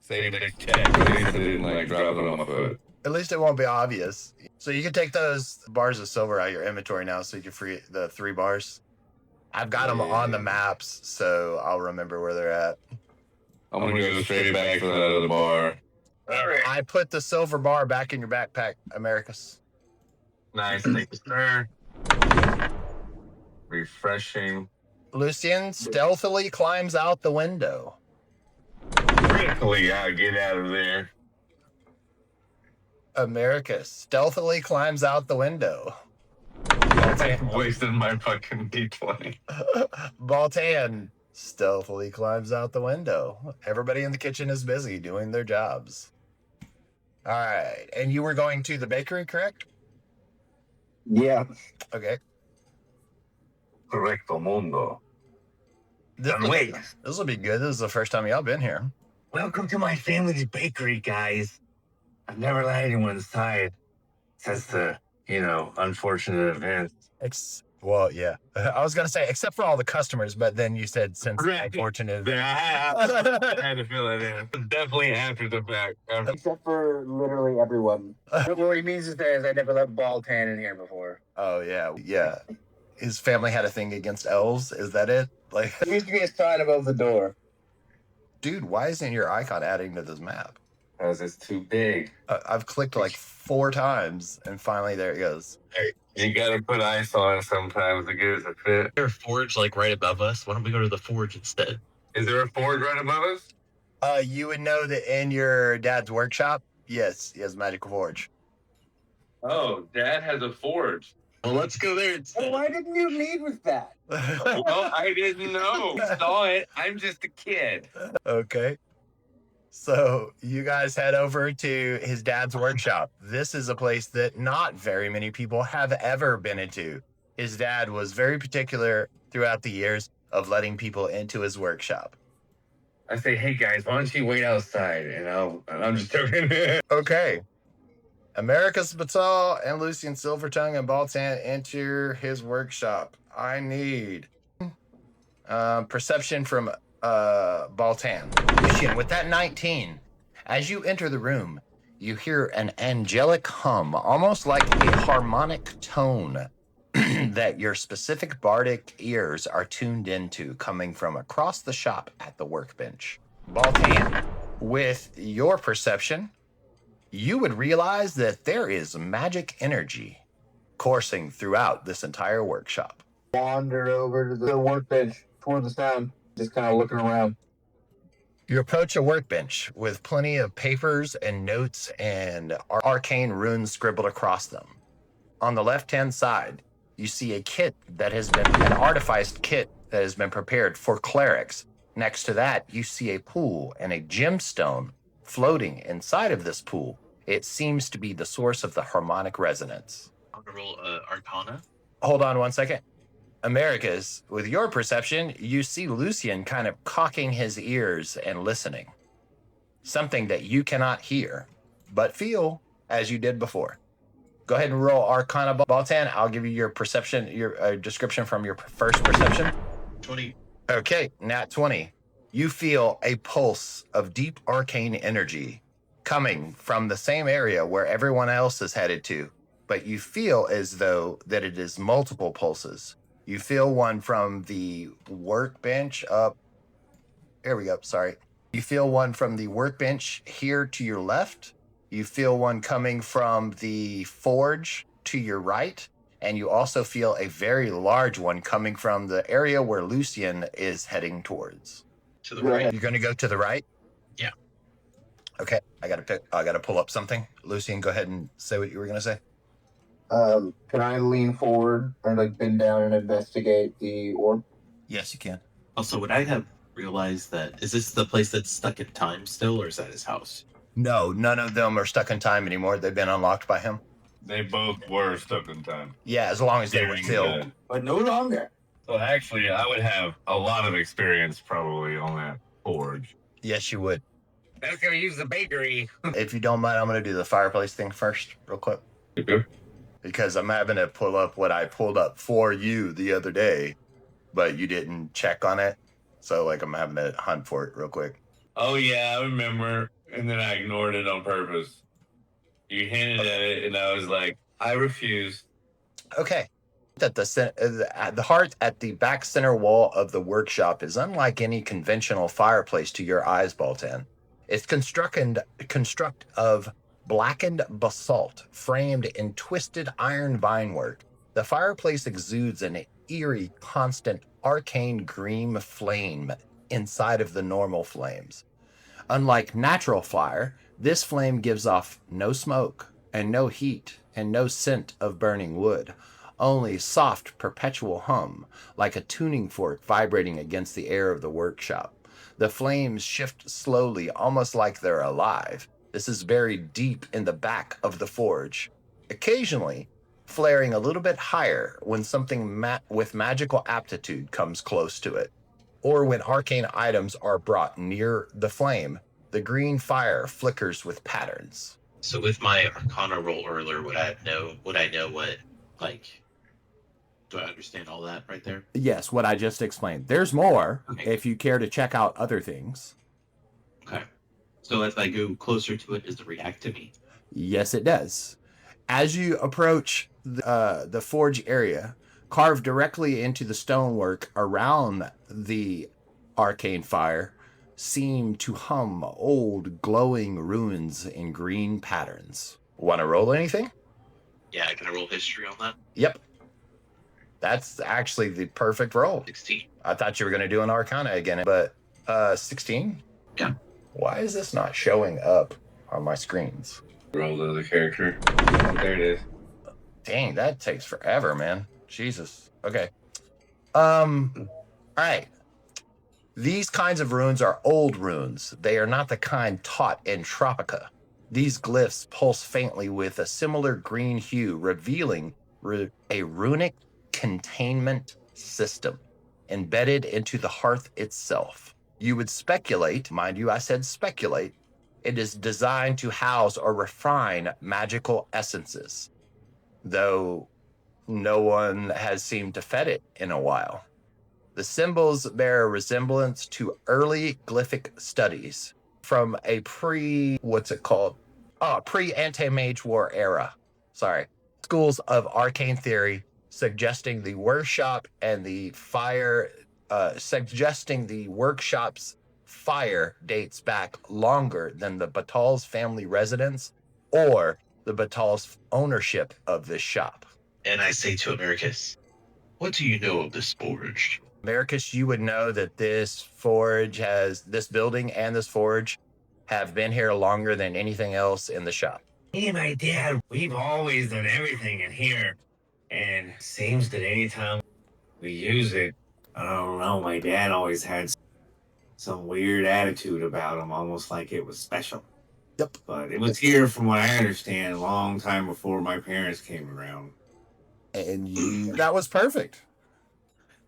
save, dex check. At least I didn't, drop it on my foot. At least it won't be obvious. So you can take those bars of silver out of your inventory now so you can free the 3 bars. I've got them on the maps, so I'll remember where they're at. I'm going to go straight back to that other bar. I put the silver bar back in your backpack, Americus. Nice, thank you, sir. Refreshing. Lucian stealthily climbs out the window. Quickly, I'll get out of there. Americus stealthily climbs out the window. I'm wasting my fucking D20. Baltan stealthily climbs out the window. Everybody in the kitchen is busy doing their jobs. All right. And you were going to the bakery, correct? Yeah. Okay. Correcto mundo. This will be good. This is the first time y'all been here. Welcome to my family's bakery, guys. I've never let anyone inside since the, unfortunate events. Well, yeah. I was going to say, except for all the customers, but then you said since unfortunate. I had to fill it in. Definitely after the fact. Except for literally everyone. What he means is that I never let Baltan in here before. Oh, yeah. Yeah. His family had a thing against elves. Is that it? Like, there used to be a sign above the door. Dude, why isn't your icon adding to this map? Because it's too big. I've clicked 4 times, and finally there it goes. Hey, you gotta put ice on it sometimes to get it to fit. Is there a forge right above us? Why don't we go to the forge instead? Is there a forge right above us? You would know that in your dad's workshop, yes, he has a magical forge. Oh, Dad has a forge. Well, let's go there. Why didn't you lead with that? Well, I didn't know. Saw it. I'm just a kid. Okay. So you guys head over to his dad's workshop. This is a place that not very many people have ever been into. His dad was very particular throughout the years of letting people into his workshop. I say, hey guys, why don't you wait outside? And I'm just joking. Okay. Americus, Batal, and Lucian, Silvertongue, and Baltan enter his workshop. I need Perception from Baltan. Lucian, with that 19, as you enter the room, you hear an angelic hum, almost like a harmonic tone that your specific bardic ears are tuned into, coming from across the shop at the workbench. Baltan, with your perception, you would realize that there is magic energy coursing throughout this entire workshop. Wander over to the workbench toward the sound, just kind of looking around. You approach a workbench with plenty of papers and notes and arcane runes scribbled across them. On the left-hand side, you see a kit that has been, an artificed kit that has been prepared for clerics. Next to that, you see a pool and a gemstone floating inside of this pool. It seems to be the source of the harmonic resonance. I'm gonna roll Arcana. Hold on one second. Americus, with your perception, you see Lucian kind of cocking his ears and listening. Something that you cannot hear, but feel as you did before. Go ahead and roll Arcana, Baltan. I'll give you your perception, your description from your first perception. 20. Okay, nat 20. You feel a pulse of deep arcane energy coming from the same area where everyone else is headed to, but you feel as though that it is multiple pulses. You feel one from the workbench up. Here we go. Sorry. You feel one from the workbench here to your left. You feel one coming from the forge to your right. And you also feel a very large one coming from the area where Lucian is heading towards. To the right. You're going to go to the right? Yeah. Okay. I got to pull up something. Lucian, go ahead and say what you were going to say. Can I lean forward or like bend down and investigate the orb? Yes, you can. Also, would I have realized that, is this the place that's stuck in time still, or is that his house? No, none of them are stuck in time anymore. They've been unlocked by him. They both were stuck in time. Yeah, as long as they were still. But no longer. So actually, I would have a lot of experience probably on that forge. Yes, you would. Let's go use the bakery. If you don't mind, I'm going to do the fireplace thing first, real quick. Okay. Because I'm having to pull up what I pulled up for you the other day, but you didn't check on it. So, like, I'm having to hunt for it real quick. Oh, yeah, I remember. And then I ignored it on purpose. You hinted at it, and I was like, I refuse. Okay. At the heart at the back center wall of the workshop is unlike any conventional fireplace to your eyes, Baltan. It's construct of blackened basalt framed in twisted iron vinework. The fireplace exudes an eerie, constant, arcane green flame inside of the normal flames. Unlike natural fire, this flame gives off no smoke and no heat and no scent of burning wood, only soft, perpetual hum, like a tuning fork vibrating against the air of the workshop. The flames shift slowly, almost like they're alive. This is buried deep in the back of the forge, occasionally flaring a little bit higher when something with magical aptitude comes close to it, or when arcane items are brought near the flame. The green fire flickers with patterns. So with my Arcana roll earlier, would I know what, like, do I understand all that right there? Yes, what I just explained. There's more, Okay. if you care to check out other things. Okay. So as I go closer to it, does it react to me? Yes, it does. As you approach the forge area, carved directly into the stonework around the arcane fire, seem to hum old glowing runes in green patterns. Want to roll anything? Yeah, can I roll history on that? Yep. That's actually the perfect roll. 16. I thought you were going to do an Arcana again, but 16? Yeah. Why is this not showing up on my screens? Roll the other character. Oh, there it is. Dang, that takes forever, man. Jesus. Okay. All right. These kinds of runes are old runes. They are not the kind taught in Tropica. These glyphs pulse faintly with a similar green hue, revealing a runic containment system embedded into the hearth itself. You would speculate, mind you, I said speculate, it is designed to house or refine magical essences, though no one has seemed to fed it in a while. The symbols bear a resemblance to early glyphic studies from a pre-anti-mage war era. Sorry. Schools of arcane theory suggesting the workshop and suggesting the workshop's fire dates back longer than the Batal's family residence or the Batal's ownership of this shop. And I say to Americus, what do you know of this forge? Americus, you would know that this building and this forge have been here longer than anything else in the shop. Me and my dad, we've always done everything in here. And it seems that anytime we use it, I don't know, my dad always had some weird attitude about him, almost like it was special. Yep. But it was here, from what I understand, a long time before my parents came around. And that was perfect.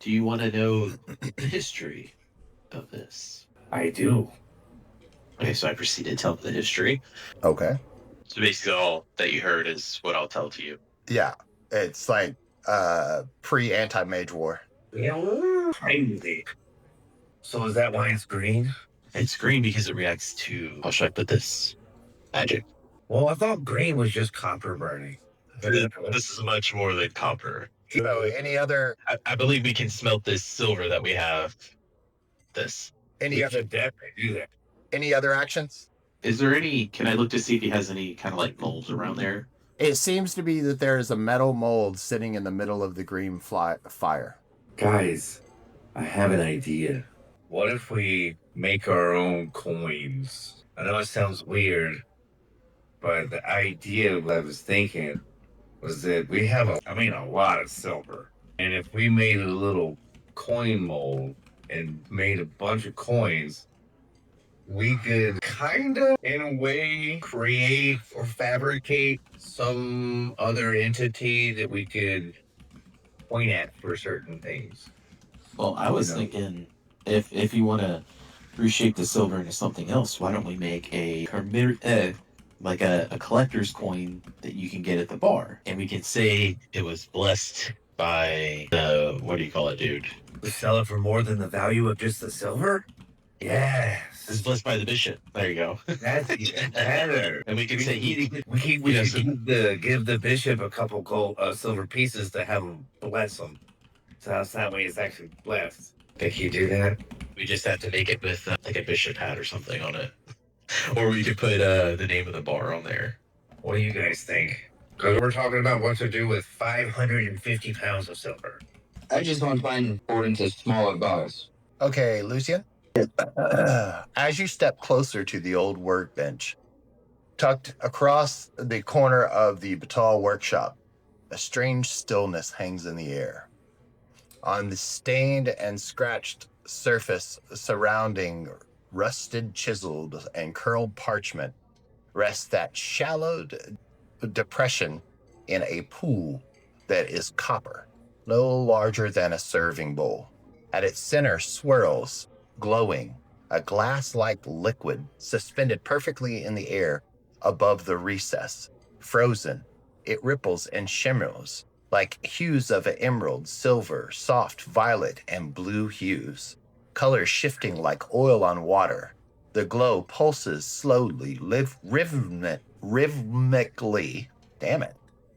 Do you want to know the history of this? I do. Okay, so I proceed to tell the history. Okay. So basically all that you heard is what I'll tell to you. Yeah. It's like pre-anti-mage war. Yeah, crazy. So is that why it's green? It's green because it reacts to, how should I put this? Magic. Well, I thought green was just copper burning. This is much more than copper. So any other I believe we can smelt this silver that we have. any other do that. any other actions? Is there any, can I look to see if he has any kind of like molds around there? It seems to be that there is a metal mold sitting in the middle of the green fire. Guys, I have an idea. What if we make our own coins? I know it sounds weird, but the idea I was thinking was that we have a lot of silver. And if we made a little coin mold and made a bunch of coins, we could kind of, in a way, create or fabricate some other entity that we could point at for certain things. Well, I was thinking, if you want to reshape the silver into something else, why don't we make a collector's coin that you can get at the bar, and we can say it was blessed by the, what do you call it, dude? We sell it for more than the value of just the silver? Yes. It's blessed by the bishop. There you go. That's even better. And we can say we should give the bishop a couple gold silver pieces to have him bless them. So that way it's actually blessed. Think you do that? we just have to make it with like a bishop hat or something on it. Or we could put the name of the bar on there. What do you guys think? Because we're talking about what to do with 550 pounds of silver. I just want to find hoard into smaller bars. Okay, Lucian. As you step closer to the old workbench, tucked across the corner of the Batal Workshop, a strange stillness hangs in the air. On the stained and scratched surface surrounding rusted, chiseled, and curled parchment rests that shallowed depression in a pool that is copper, no larger than a serving bowl. At its center swirls, glowing, a glass-like liquid suspended perfectly in the air above the recess. Frozen, it ripples and shimmers like hues of emerald, silver, soft violet, and blue hues, colors shifting like oil on water. The glow pulses slowly, rhythmically,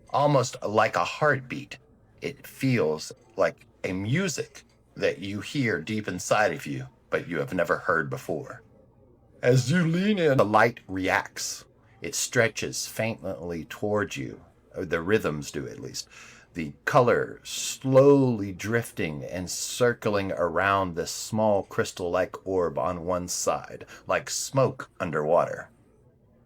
almost like a heartbeat. It feels like a music that you hear deep inside of you, but you have never heard before. As you lean in, the light reacts. It stretches faintly towards you, or the rhythms do at least. The color slowly drifting and circling around this small crystal-like orb on one side, like smoke underwater.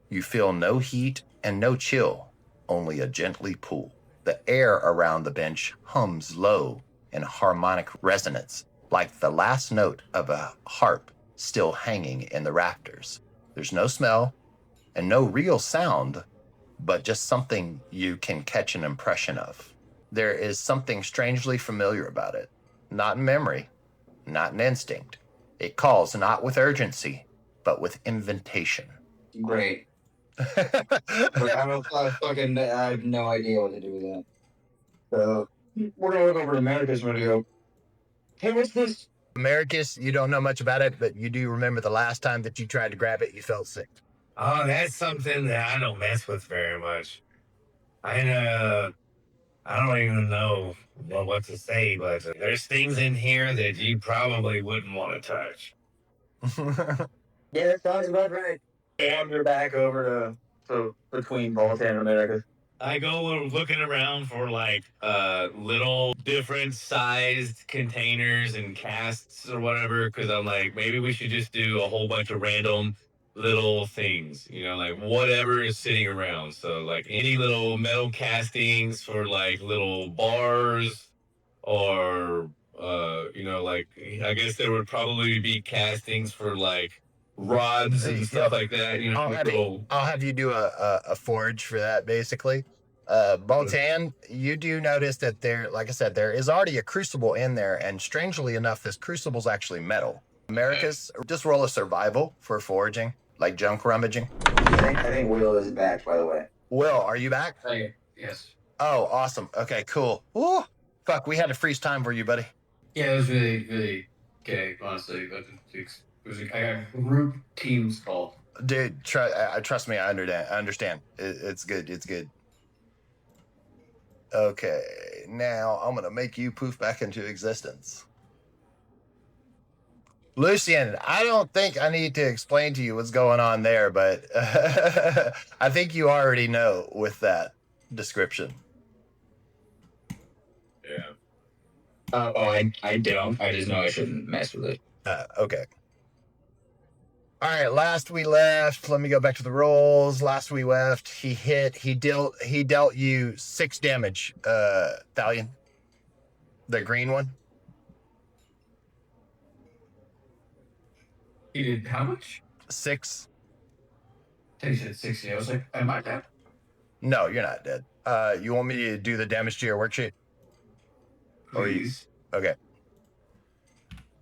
You feel no heat and no chill, only a gently pull. The air around the bench hums low in harmonic resonance, like the last note of a harp still hanging in the rafters. There's no smell and no real sound, but just something you can catch an impression of. There is something strangely familiar about it. Not in memory, not in instinct. It calls not with urgency, but with invitation. Great. I have no idea what to do with that. So we're gonna look over to Americus and we're gonna go, Hey, what's this? Americus, you don't know much about it, but you do remember the last time that you tried to grab it, you felt sick. Oh, that's something that I don't mess with very much. I don't even know what to say, but there's things in here that you probably wouldn't want to touch. Yeah, that sounds about right. Wander back over to between Baltan and Americus. I go looking around for like little different sized containers and casts or whatever, because I'm like, maybe we should just do a whole bunch of random little things, you know, like whatever is sitting around. So like any little metal castings for like little bars, or you know, like I guess there would probably be castings for like rods and stuff like that. You know, I'll have you do a forge for that, basically. Baltan, you do notice that there, like I said, there is already a crucible in there, and strangely enough, this crucible's actually metal. Americus, just roll a survival for forging, like junk rummaging. I think Will is back, by the way. Will, are you back? Yes. Oh, awesome. Okay, cool. Ooh, fuck, we had to freeze time for you, buddy. Yeah, it was really okay, honestly. But it was I got group teams call. Dude, trust me, I understand. It's good. It's good. Okay, now I'm gonna make you poof back into existence. Lucian, I don't think I need to explain to you what's going on there, but I think you already know with that description. Yeah. I don't. I just know I shouldn't mess with it. Okay. All right, last we left, let me go back to the rolls. Last we left, he dealt you 6 damage, Thalion. The green one. He did how much? 6. He said 60. I was like, am I dead? No, you're not dead. You want me to do the damage to your worksheet? Please. Okay.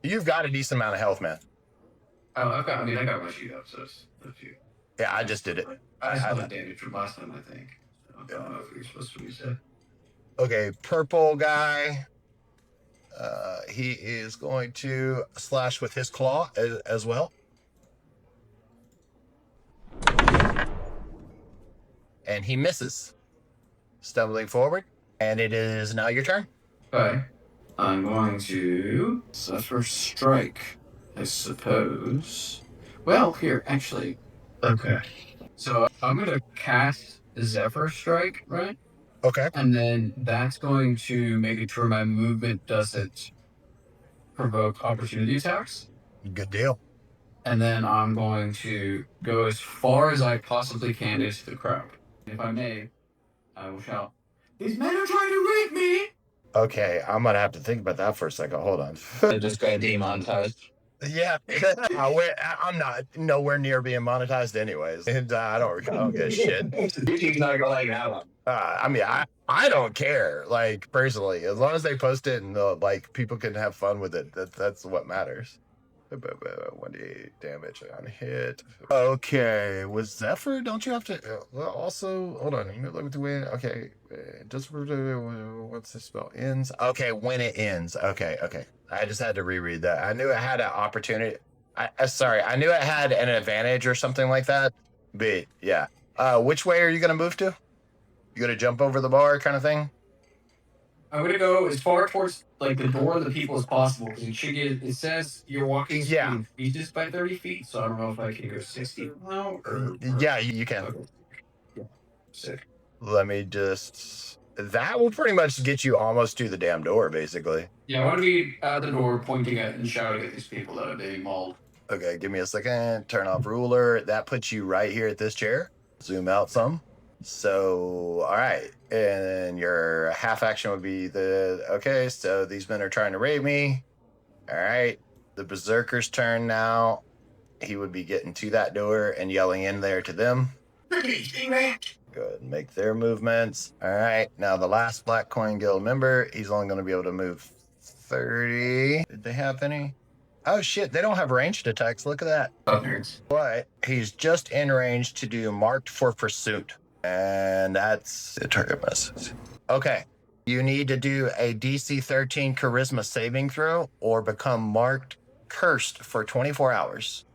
You've got a decent amount of health, man. Oh, I got my sheet up, so it's a few. Yeah, I just did it. I saw the damage from last time, I think. So I don't know if you're supposed to use that. Okay, purple guy. He is going to slash with his claw as well. And he misses. Stumbling forward. And it is now your turn. Okay. I'm going to Zephyr Strike, I suppose. Well, here, actually. Okay. So I'm going to cast Zephyr Strike, right? Okay. And then that's going to make it sure my movement doesn't provoke opportunity attacks. Good deal. And then I'm going to go as far as I possibly can into the crowd. If I may, I will shout, "These men are trying to rape me!" Okay, I'm going to have to think about that for a second. Hold on. I just got demonetized. Yeah, I'm not nowhere near being monetized anyways. And I don't give a shit. YouTube's not gonna like that one. I mean, I don't care, like, personally, as long as they post it and like people can have fun with it. That's what matters. 1d8 damage on hit. Okay, with Zephyr, don't you have to also hold on? Look at the way. Okay, just once the spell ends. Okay, when it ends. Okay. I just had to reread that. I knew it had an opportunity. I knew it had an advantage or something like that. But yeah, which way are you gonna move to? You gonna jump over the bar, kind of thing? I'm gonna go as far towards like the door of the people as possible because it says you're walking feet by 30 feet, so I don't know if I can go 60 now or yeah, you can. Okay. Yeah. Sick. Let me just. That will pretty much get you almost to the damn door, basically. Yeah, I want to be at the door, pointing at and shouting at these people that are being mauled. Okay, give me a second. Turn off ruler. That puts you right here at this chair. Zoom out some. So, all right. And your half action would be okay, so these men are trying to raid me. All right. The berserker's turn now. He would be getting to that door and yelling in there to them. Go ahead and make their movements. All right. Now, the last Black Coin Guild member, he's only going to be able to move 30. Did they have any? Oh, shit. They don't have ranged attacks. Look at that. But he's just in range to do marked for pursuit. And that's the target misses. Okay. You need to do a DC 13 charisma saving throw or become marked cursed for 24 hours.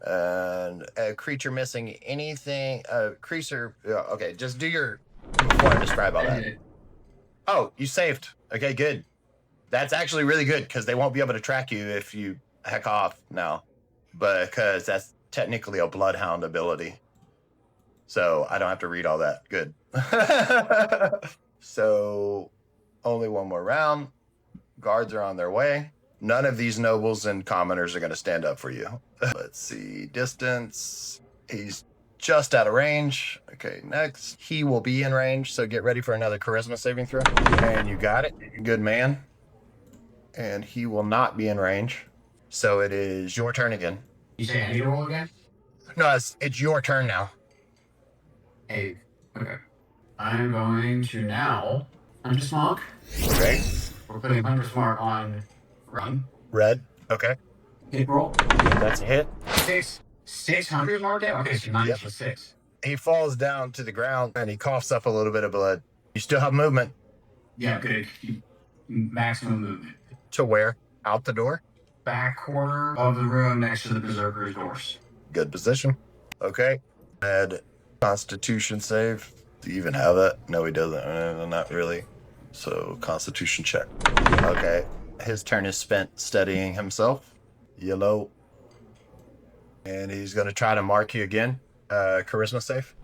And a creature missing anything, okay, just do your, before I describe all that. Oh, you saved. Okay, good. That's actually really good because they won't be able to track you if you heck off now, because that's technically a bloodhound ability. So I don't have to read all that. Good. So only one more round. Guards are on their way. None of these nobles and commoners are going to stand up for you. Let's see. Distance. He's just out of range. Okay, next. He will be in range, so get ready for another charisma saving throw. And you got it. Good man. And he will not be in range. So it is your turn again. You say I need to roll again? No, it's your turn now. Hey, okay. I'm going to now Hunter's Mark. Okay. We're putting Hunter's Mark on run. Red. Okay. Hit roll. That's a hit. Six Hunter's Mark down? Okay, so 9 plus 6. He falls down to the ground and he coughs up a little bit of blood. You still have movement. Yeah, good. Maximum movement. To where? Out the door? Back corner of the room next to the Berserker's doors. Good position. Okay. Add Constitution save. Do you even have that? No, he doesn't. Not really. So, Constitution check. Okay. His turn is spent steadying himself. Yellow. And he's going to try to mark you again. Charisma save.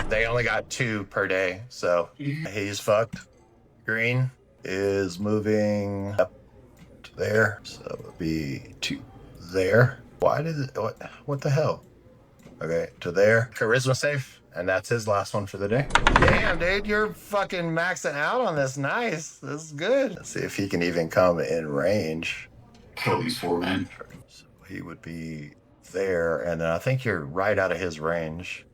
They only got 2 per day, so he's fucked. Green is moving up to there, so it would be 2 there. Why did it, what the hell? Okay, to there. Charisma save, and that's his last one for the day. Damn, dude, you're fucking maxing out on this. Nice. This is good. Let's see if he can even come in range. Kill these 4 men. So he would be there, and then I think you're right out of his range.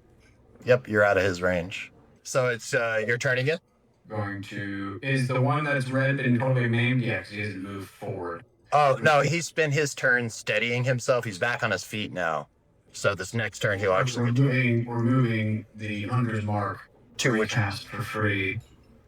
Yep, you're out of his range. So it's your turn again? Is the one that's red been totally maimed? Yeah, because he doesn't move forward. Oh, no, he spent his turn steadying himself. He's back on his feet now. So this next turn, he'll actually... We're moving the Hunter's Mark to which... cast for free.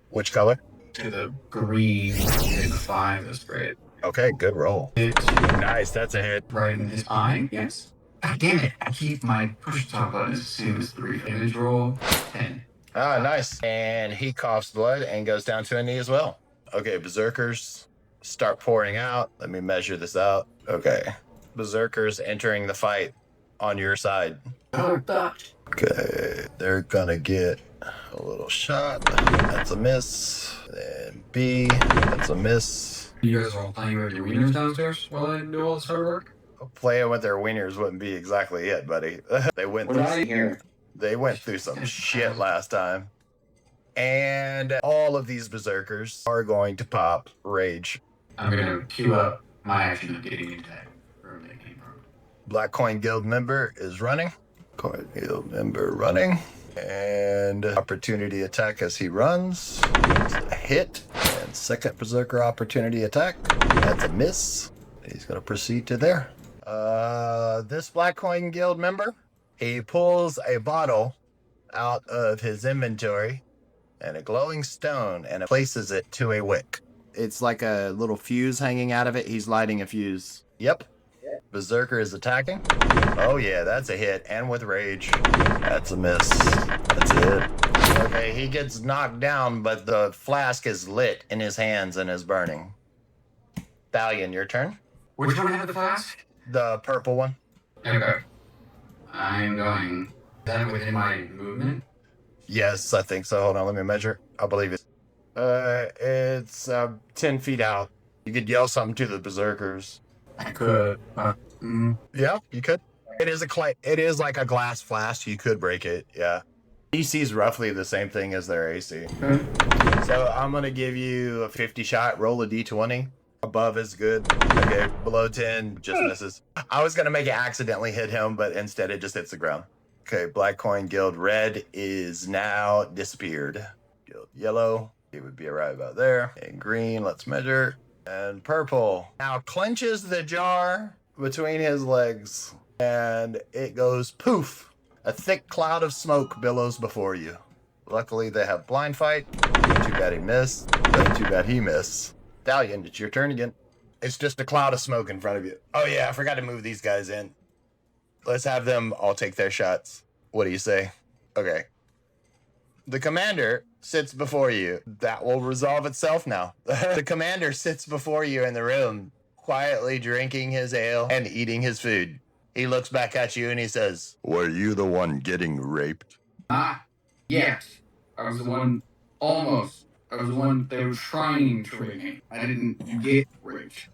Which color? To the green in the 5. That's great. Okay, good roll. Nice, that's a hit. Right in his eye? Yes. God damn it. I keep my push top button as soon as 3. Image roll, 10. Ah, nice. And he coughs blood and goes down to a knee as well. Okay, Berserkers start pouring out. Let me measure this out. Okay. Berserkers entering the fight on your side. Okay, they're gonna get a little shot. That's a miss. Then B, that's a miss. You guys are all playing with your wieners downstairs while I do all this hard work? Playing with their wieners wouldn't be exactly it, buddy. They went through some shit last time. And all of these berserkers are going to pop rage. I'm gonna queue up my action of getting into that room that came from. Black Coin Guild member is running. Coin Guild member running. And opportunity attack as he runs. It's a hit. And second berserker opportunity attack. That's a miss. He's gonna proceed to there. This Black Coin Guild member, he pulls a bottle out of his inventory and a glowing stone and places it to a wick. It's like a little fuse hanging out of it. He's lighting a fuse. Yep. Berserker is attacking. Oh yeah, that's a hit. And with rage. That's a miss. That's it. Okay, he gets knocked down, but the flask is lit in his hands and is burning. Thalion, your turn. Which one had the flask? The purple one. Okay. I'm going. Is that within my movement? Yes, I think so. Hold on, let me measure. I believe it's 10 feet out. You could yell something to the berserkers. I could. Yeah, you could. It is like a glass flask. You could break it. Yeah. DC is roughly the same thing as their AC. So I'm gonna give you a 50 shot. Roll a d20. Above is good. Okay, below 10 just misses. I was gonna make it accidentally hit him, but instead it just hits the ground. Okay, Black Coin Guild red is now disappeared. Guild yellow, it would be right about there. And green, let's measure. And purple now clenches the jar between his legs, and it goes poof. A thick cloud of smoke billows before you. Luckily, they have blind fight. Too bad he missed. Too bad he missed. Thalion, it's your turn again. It's just a cloud of smoke in front of you. Oh yeah, I forgot to move these guys in. Let's have them all take their shots. What do you say? Okay. The commander sits before you. That will resolve itself now. The commander sits before you in the room, quietly drinking his ale and eating his food. He looks back at you and he says, "Were you the one getting raped?" Yes. I was the one, almost. I was the one they were trying to rape me. I didn't get raped.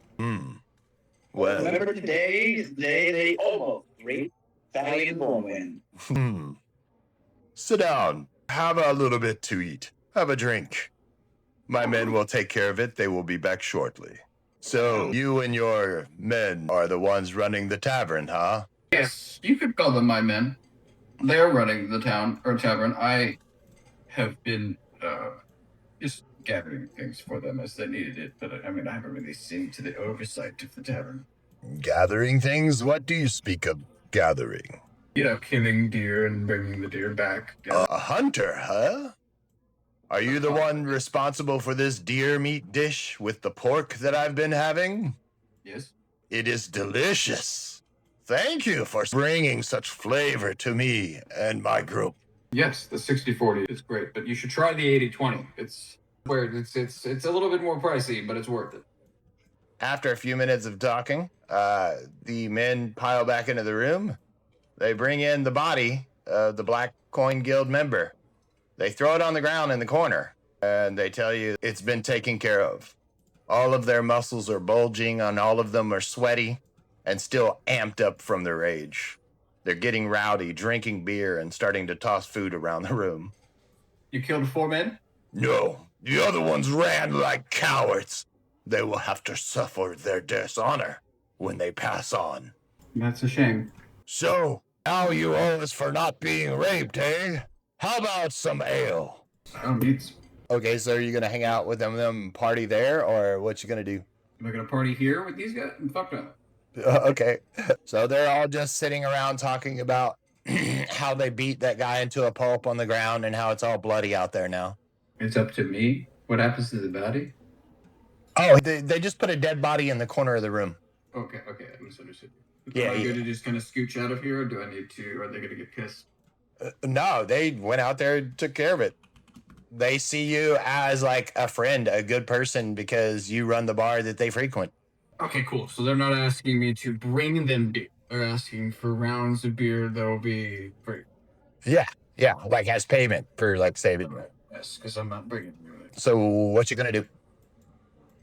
Well, Remember today is the day they almost raped Thalion Bowman. Sit down. Have a little bit to eat. Have a drink. My men will take care of it. They will be back shortly. So, you and your men are the ones running the tavern, huh? Yes, you could call them my men. They're running the tavern. I have been just gathering things for them as they needed it, but I haven't really seen to the oversight of the tavern. Gathering things? What do you speak of gathering? Killing deer and bringing the deer back. A hunter, huh? Are you the one responsible for this deer meat dish with the pork that I've been having? Yes. It is delicious. Thank you for bringing such flavor to me and my group. Yes, the 60-40 is great, but you should try the 80-20. It's weird. It's a little bit more pricey, but it's worth it. After a few minutes of talking, the men pile back into the room. They bring in the body of the Black Coin Guild member. They throw it on the ground in the corner, and they tell you it's been taken care of. All of their muscles are bulging, and all of them are sweaty and still amped up from their rage. They're getting rowdy, drinking beer, and starting to toss food around the room. You killed 4 men? No, the other ones ran like cowards. They will have to suffer their dishonor when they pass on. That's a shame. So, now you owe us for not being raped, eh? How about some ale? Okay, so are you gonna hang out with them party there, or what you gonna do? Am I gonna party here with these guys? Fuck no. Okay, so they're all just sitting around talking about how they beat that guy into a pulp on the ground and how it's all bloody out there now. It's up to me. What happens to the body? Oh, they just put a dead body in the corner of the room. Okay, I misunderstood. Yeah, Am I going to just kind of scooch out of here, or do I need to? Are they going to get pissed? No, they went out there and took care of it. They see you as like a friend, a good person, because you run the bar that they frequent. Okay, cool. So they're not asking me to bring them beer. They're asking for rounds of beer that will be free. Yeah, like as payment for like saving. Yes, because I'm not bringing beer. So what you gonna do?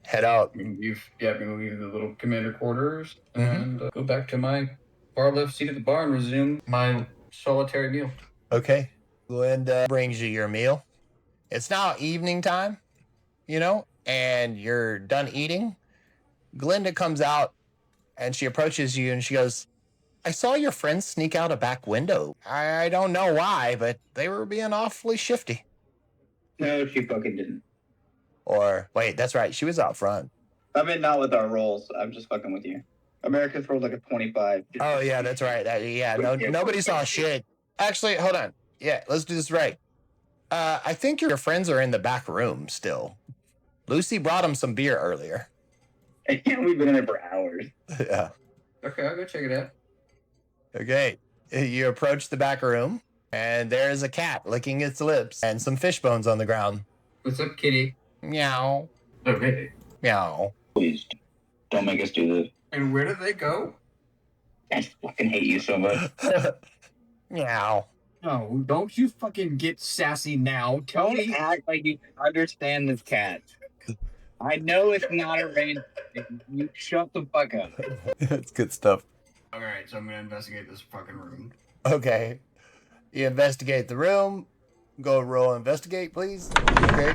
Head out. I'm going to leave the little commander quarters and go back to my far left seat at the bar and resume my solitary meal. Okay. Glinda brings you your meal. It's now evening time, and you're done eating. Glinda comes out and she approaches you and she goes, "I saw your friends sneak out a back window. I don't know why, but they were being awfully shifty." No, she fucking didn't. Or, wait, that's right. She was out front. Not with our rolls. I'm just fucking with you. Americus rolled like a 25. Oh, yeah, that's right. Nobody saw shit. Actually, hold on. Yeah, let's do this right. I think your friends are in the back room still. Lucy brought them some beer earlier. Yeah, we've been in there for hours. Yeah. Okay, I'll go check it out. Okay. You approach the back room, and there's a cat licking its lips and some fish bones on the ground. What's up, kitty? Meow. Okay. Meow. Please, don't make us do this. And where do they go? I fucking hate you so much. Meow. No, don't you fucking get sassy now. Tell me. Act like you understand this cat. I know it's not a rain. You shut the fuck up. It's good stuff. Alright, so I'm gonna investigate this fucking room. Okay. You investigate the room. Go roll investigate, please. Okay.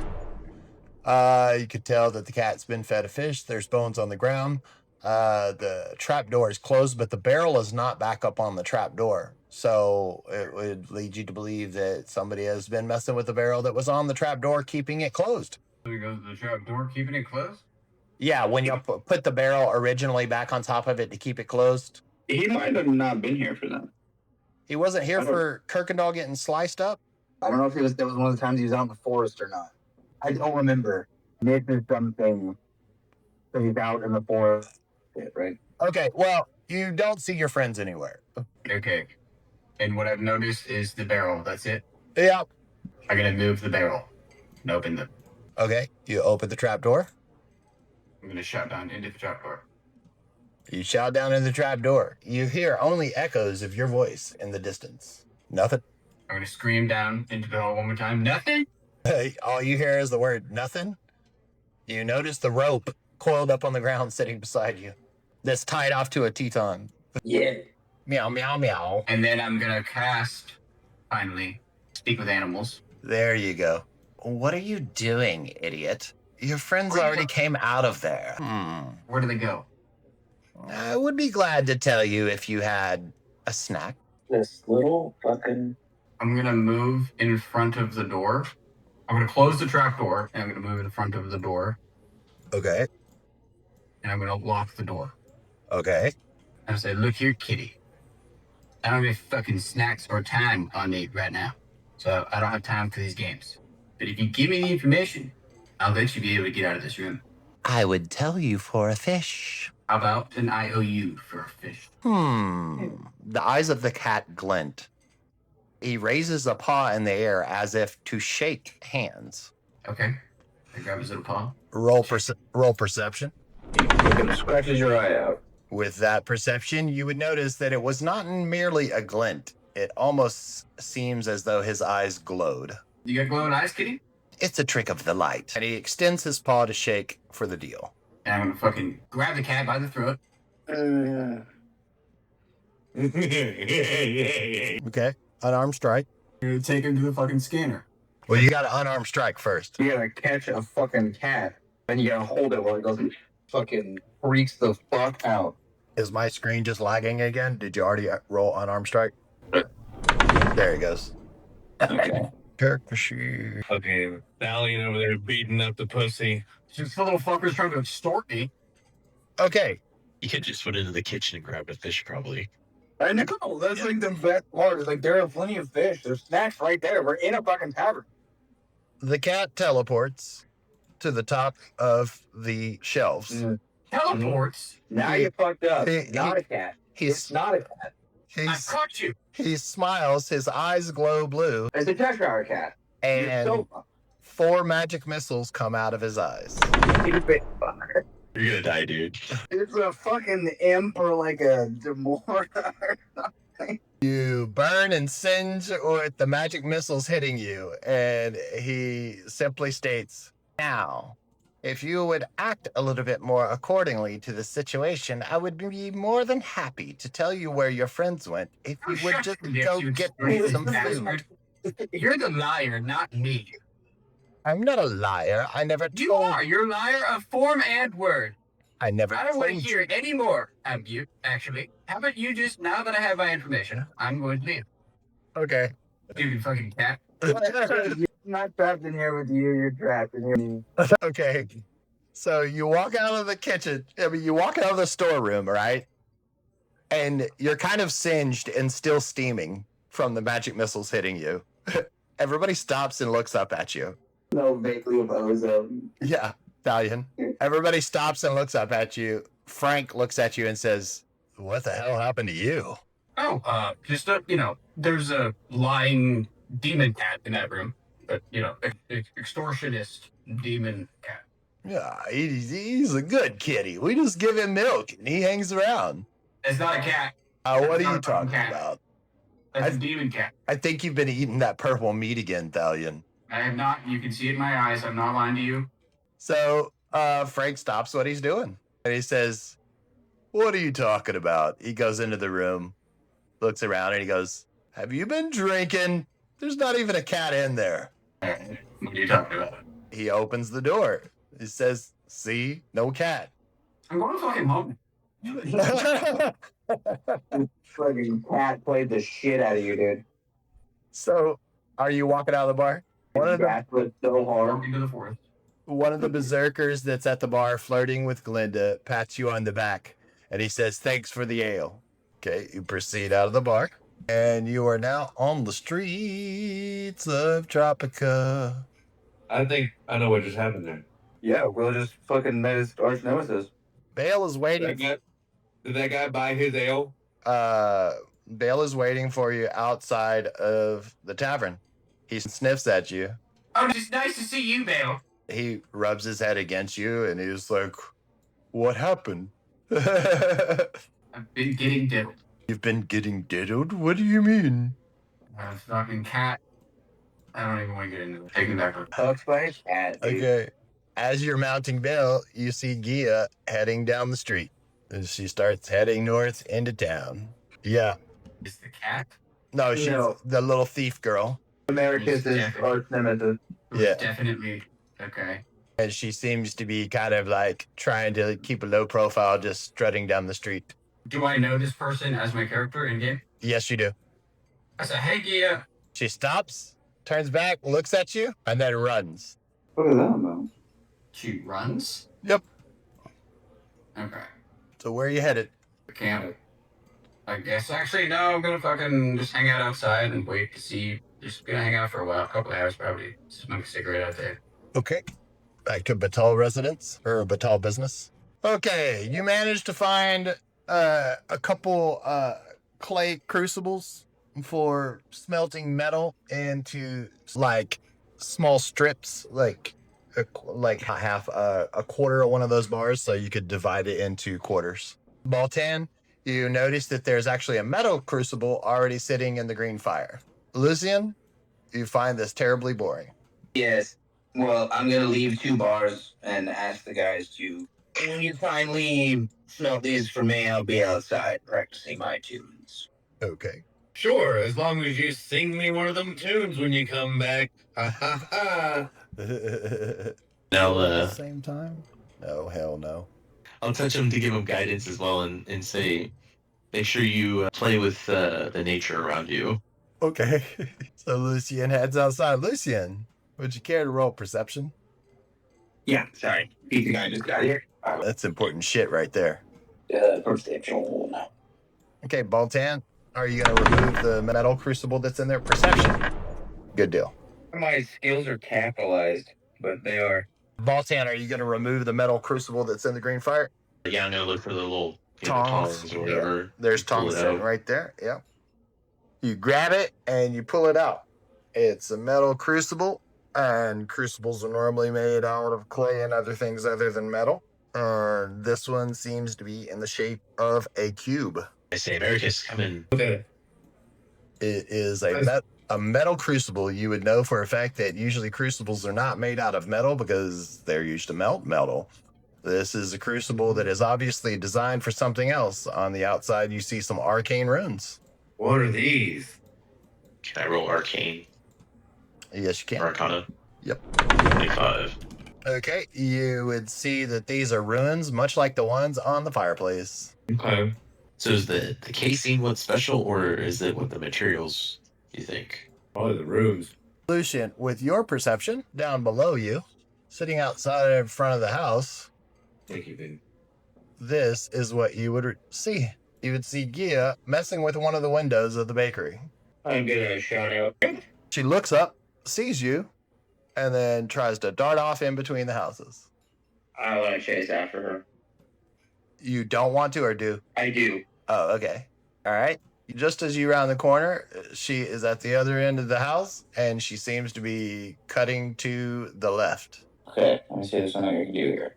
You could tell that the cat's been fed a fish. There's bones on the ground. The trap door is closed, but the barrel is not back up on the trap door. So it would lead you to believe that somebody has been messing with the barrel that was on the trap door, keeping it closed. So he goes to the trap door, keeping it closed? Yeah, when you put the barrel originally back on top of it to keep it closed. He might have not been here for that. He wasn't here for Kirkendall getting sliced up? I don't know if that was one of the times he was out in the forest or not. I don't remember. This is something that he's out in the forest, right? Okay, well, you don't see your friends anywhere. Okay. And what I've noticed is the barrel. That's it. Yeah. I'm gonna move the barrel and open the. Okay, you open the trapdoor. I'm gonna shout down into the trapdoor. You shout down in the trapdoor. You hear only echoes of your voice in the distance. Nothing. I'm gonna scream down into the hole one more time. Nothing. All you hear is the word nothing. You notice the rope coiled up on the ground sitting beside you. That's tied off to a Teton. Yeah. Meow, meow, meow. And then I'm gonna cast, finally, Speak with Animals. There you go. What are you doing, idiot? Your friends already came out of there. Where do they go? I would be glad to tell you if you had a snack. This little fucking. I'm gonna move in front of the door. I'm gonna close the trap door, and I'm gonna move in front of the door, Okay. and I'm gonna lock the door. Okay. And I say, look here, kitty. I don't have any fucking snacks or time on me right now. So I don't have time for these games. But if you give me the information, I'll let you be able to get out of this room. I would tell you for a fish. How about an IOU for a fish? The eyes of the cat glint. He raises a paw in the air as if to shake hands. Okay. I grab his little paw. Roll perception. Fucking scratches your eye out. With that perception, you would notice that it was not merely a glint. It almost seems as though his eyes glowed. You got glowing eyes, kitty? It's a trick of the light. And he extends his paw to shake for the deal. And I'm gonna fucking grab the cat by the throat. Okay. Unarmed strike. I'm gonna take him to the fucking scanner. Well, you got to unarmed strike first. You gotta catch a fucking cat, and you gotta hold it while it goes and fucking freaks the fuck out. Is my screen just lagging again? Did you already roll unarmed strike? There he goes. Okay. Character sheet. Okay, Thalion over there beating up the pussy. Just the little fucker's trying to extort me. Okay. You could just went into the kitchen and grabbed a fish, probably. I know, that's like the best part. It's like there are plenty of fish. There's snacks right there. We're in a fucking tavern. The cat teleports to the top of the shelves. Teleports? Now you fucked up. He- Not a cat. It's not a cat. I caught you. He smiles, his eyes glow blue, It's a Cheshire cat. and You're 4 magic missiles come out of his eyes. stupid fucker. You're gonna die, dude. It's a fucking imp or like a Demora or something. You burn and singe with the magic missiles hitting you, and he simply states, now, if you would act a little bit more accordingly to the situation, I would be more than happy to tell you where your friends went if you would just go get me some food. You're the liar, not me. I'm not a liar. I never told You are. You're a liar of form and word. I never I don't want to told hear it anymore. You, actually. How about you just, now that I have my information, I'm going to leave. Okay. You fucking cat. You're not trapped in here with you. You're trapped in here. Okay. So you walk out of the kitchen. I mean, you walk out of the storeroom, right? And you're kind of singed and still steaming from the magic missiles hitting you. Everybody stops and looks up at you. No, vaguely of ozone. Yeah, Thalion. Everybody stops and looks up at you. Frank looks at you and says, what the hell happened to you? Oh, just there's a lying demon cat in that room. But, extortionist demon cat. Yeah, he's a good kitty. We just give him milk and he hangs around. It's not a cat. What are not you a fucking talking cat. about? That's a demon cat. I think you've been eating that purple meat again, Thalion. I have not. You can see it in my eyes. I'm not lying to you. So Frank stops what he's doing. And he says, what are you talking about? He goes into the room, looks around, and he goes, have you been drinking? There's not even a cat in there. What are you talking about? He opens the door. He says, see, no cat. I'm going to fucking home. Fucking cat played the shit out of you, dude. So, are you walking out of the bar? That was so hard. Walking to the forest. One of the berserkers that's at the bar flirting with Glinda pats you on the back, and he says, thanks for the ale. Okay, you proceed out of the bar, and you are now on the streets of Tropica. I think I know what just happened there. Yeah, we'll just fucking met his arch nemesis. Bale is waiting. Did that guy buy his ale? Bale is waiting for you outside of the tavern. He sniffs at you. Oh, it's nice to see you, Bale. He rubs his head against you and he's like, "What happened?" I've been getting diddled. You've been getting diddled? What do you mean? Fucking cat. I don't even want to get into it. Take me back. Hugs by his cat. Dude. Okay. As you're mounting Bale, you see Gia heading down the street. And she starts heading north into town. Yeah. Is the cat? No, she's the little thief girl. Americus is arch nemesis. Yeah. Definitely. Okay. And she seems to be kind of like trying to keep a low profile, just strutting down the street. Do I know this person as my character in game? Yes, you do. I said, hey, Gia. She stops, turns back, looks at you, and then runs. Look at that, man. She runs? Yep. Okay. So where are you headed? Can't. I guess actually, no, I'm gonna fucking just hang out outside and wait to see. Just gonna hang out for a while, a couple of hours probably. Smoke a cigarette out there. Okay. Back to Batal residence, or Batal business. Okay, you managed to find a couple clay crucibles for smelting metal into like small strips, like half a quarter of one of those bars, so you could divide it into quarters. Baltan, you notice that there's actually a metal crucible already sitting in the green fire. Lucian, you find this terribly boring. Yes. Well, I'm gonna leave 2 bars and ask the guys to. When you finally smell these for me, I'll be outside practicing my tunes. Okay. Sure, as long as you sing me one of them tunes when you come back. Ha ha ha. Now, At the same time? No, hell no. I'll touch him to give him guidance as well and say, make sure you play with the nature around you. Okay. So Lucian heads outside. Lucian, would you care to roll perception? Yeah, sorry. Pizza guy just got here. That's important shit right there. Perception. Okay, Baltan, are you going to remove the metal crucible that's in there? Perception. Good deal. My skills are capitalized, but they are. Baltan, are you going to remove the metal crucible that's in the green fire? Yeah, I'm gonna look for the little Tongs. or whatever. Yeah. There's tongs sitting right there. Yeah. You grab it and you pull it out. It's a metal crucible, and crucibles are normally made out of clay and other things other than metal. This one seems to be in the shape of a cube. I say, Americus, come in. Okay. It is a metal crucible. You would know for a fact that usually crucibles are not made out of metal because they're used to melt metal. This is a crucible that is obviously designed for something else. On the outside, you see some arcane runes. What are these? Can I roll arcane? Yes, you can. Arcana? Yep. 25. Okay, you would see that these are runes, much like the ones on the fireplace. Okay. So is the casing what's special, or is it what the materials you think? Probably the rooms. Lucian, with your perception, down below you, sitting outside in front of the house, Thank you, dude. this is what you would see. You would see Gia messing with one of the windows of the bakery. I'm gonna shout out. She looks up, sees you, and then tries to dart off in between the houses. I want to chase after her. You don't want to, or do? I do. Oh, okay. All right. Just as you round the corner, she is at the other end of the house, and she seems to be cutting to the left. Okay, let me see if there's something I can do here.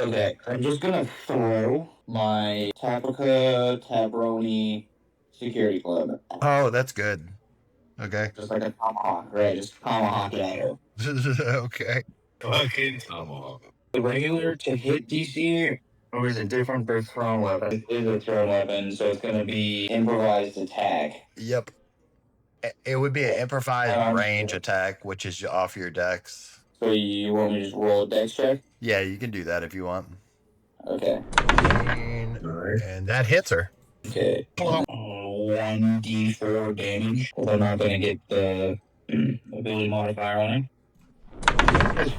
Okay, I'm just gonna throw my Tropica Taveroni security club. Oh, that's good. Okay. Just like a tomahawk, right? Just tomahawk it at her. Okay. Fucking tomahawk. The regular to hit DC, or is it different for thrown weapon? It is a thrown weapon, so it's gonna be improvised attack. Yep. It would be an improvised range attack, which is off your dex. So you want me to just roll a dex check? Yeah, you can do that if you want. Okay. And that hits her. Okay. 1d4 damage. I'm not gonna get the ability modifier on it.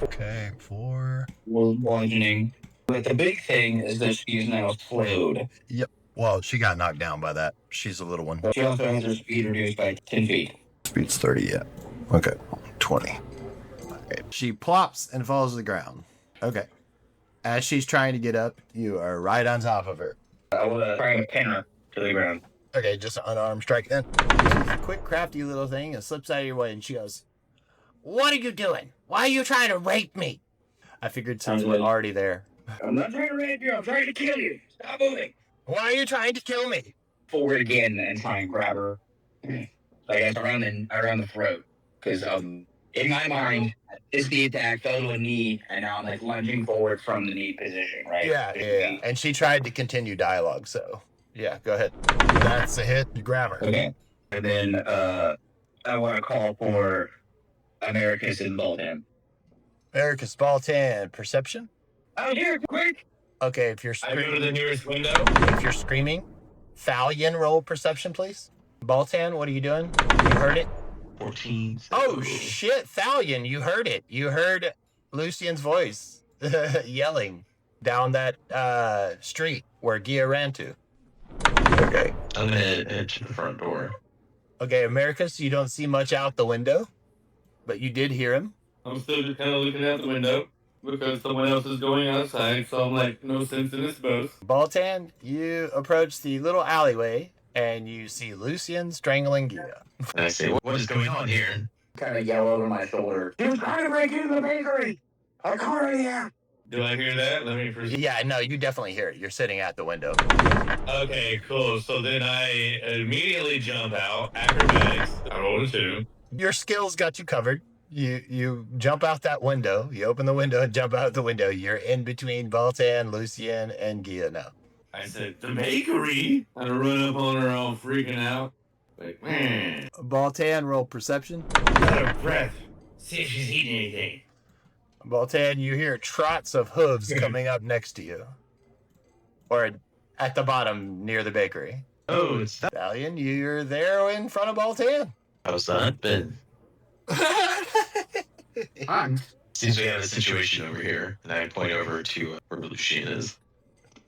Okay, 4. We're bludgeoning. But the big thing is that she's now slowed. Yep. Well, she got knocked down by that. She's a little one. She also has her speed reduced by 10 feet. Speed's 30, yeah. Okay, 20. Okay. She plops and falls to the ground. Okay. As she's trying to get up, you are right on top of her. I will try and pin her to the ground. Okay, just an unarmed strike then. She's a quick, crafty little thing. It slips out of your way and she goes, "What are you doing? Why are you trying to rape me?" I figured since we're already there. I'm not trying to rape you. I'm trying to kill you. Stop moving. Why are you trying to kill me? Forward again and try and grab her. Like around the throat. Because in my mind, it's the attack, fell to a knee, and now I'm like lunging forward from the knee position, right? Yeah. And she tried to continue dialogue, so yeah, go ahead. That's a hit. You grab her. Okay. And then I want to call for Americus and Baltan. Americus, Baltan, perception? Out here, quick! Okay, if you're I go to the nearest window. if you're screaming, Thalion, roll perception, please. Baltan, what are you doing? You heard it? 14. Oh shit, Thalion, you heard it. You heard Lucian's voice yelling down that street where Gia ran to. Okay. I'm gonna head to the front door. Okay, Americus, you don't see much out the window, but you did hear him. I'm still just kind of looking out the window because someone else is going outside, so I'm like, no sense in this both. Baltan, you approach the little alleyway and you see Lucian strangling Gia. And I say, what is going on here? Kind of yell over my shoulder. He was trying to break into the bakery! I'll come right here! Do I hear that? Let me proceed. Yeah, no, you definitely hear it. You're sitting at the window. Okay, cool. So then I immediately jump out. Acrobatics. I rolled a 2. Your skills got you covered. You jump out that window. You open the window and jump out the window. You're in between Baltan, Lucian, and Gia now. I said, the bakery? I run up on her all freaking out. Like, man. Baltan, roll perception. Out of breath. See if she's eating anything. Baltan, you hear trots of hooves coming up next to you. Or at the bottom near the bakery. Oh, it's that. Thalion, you're there in front of Baltan. How's that been? Seems we have a situation over here. And I point over to where Lucian is.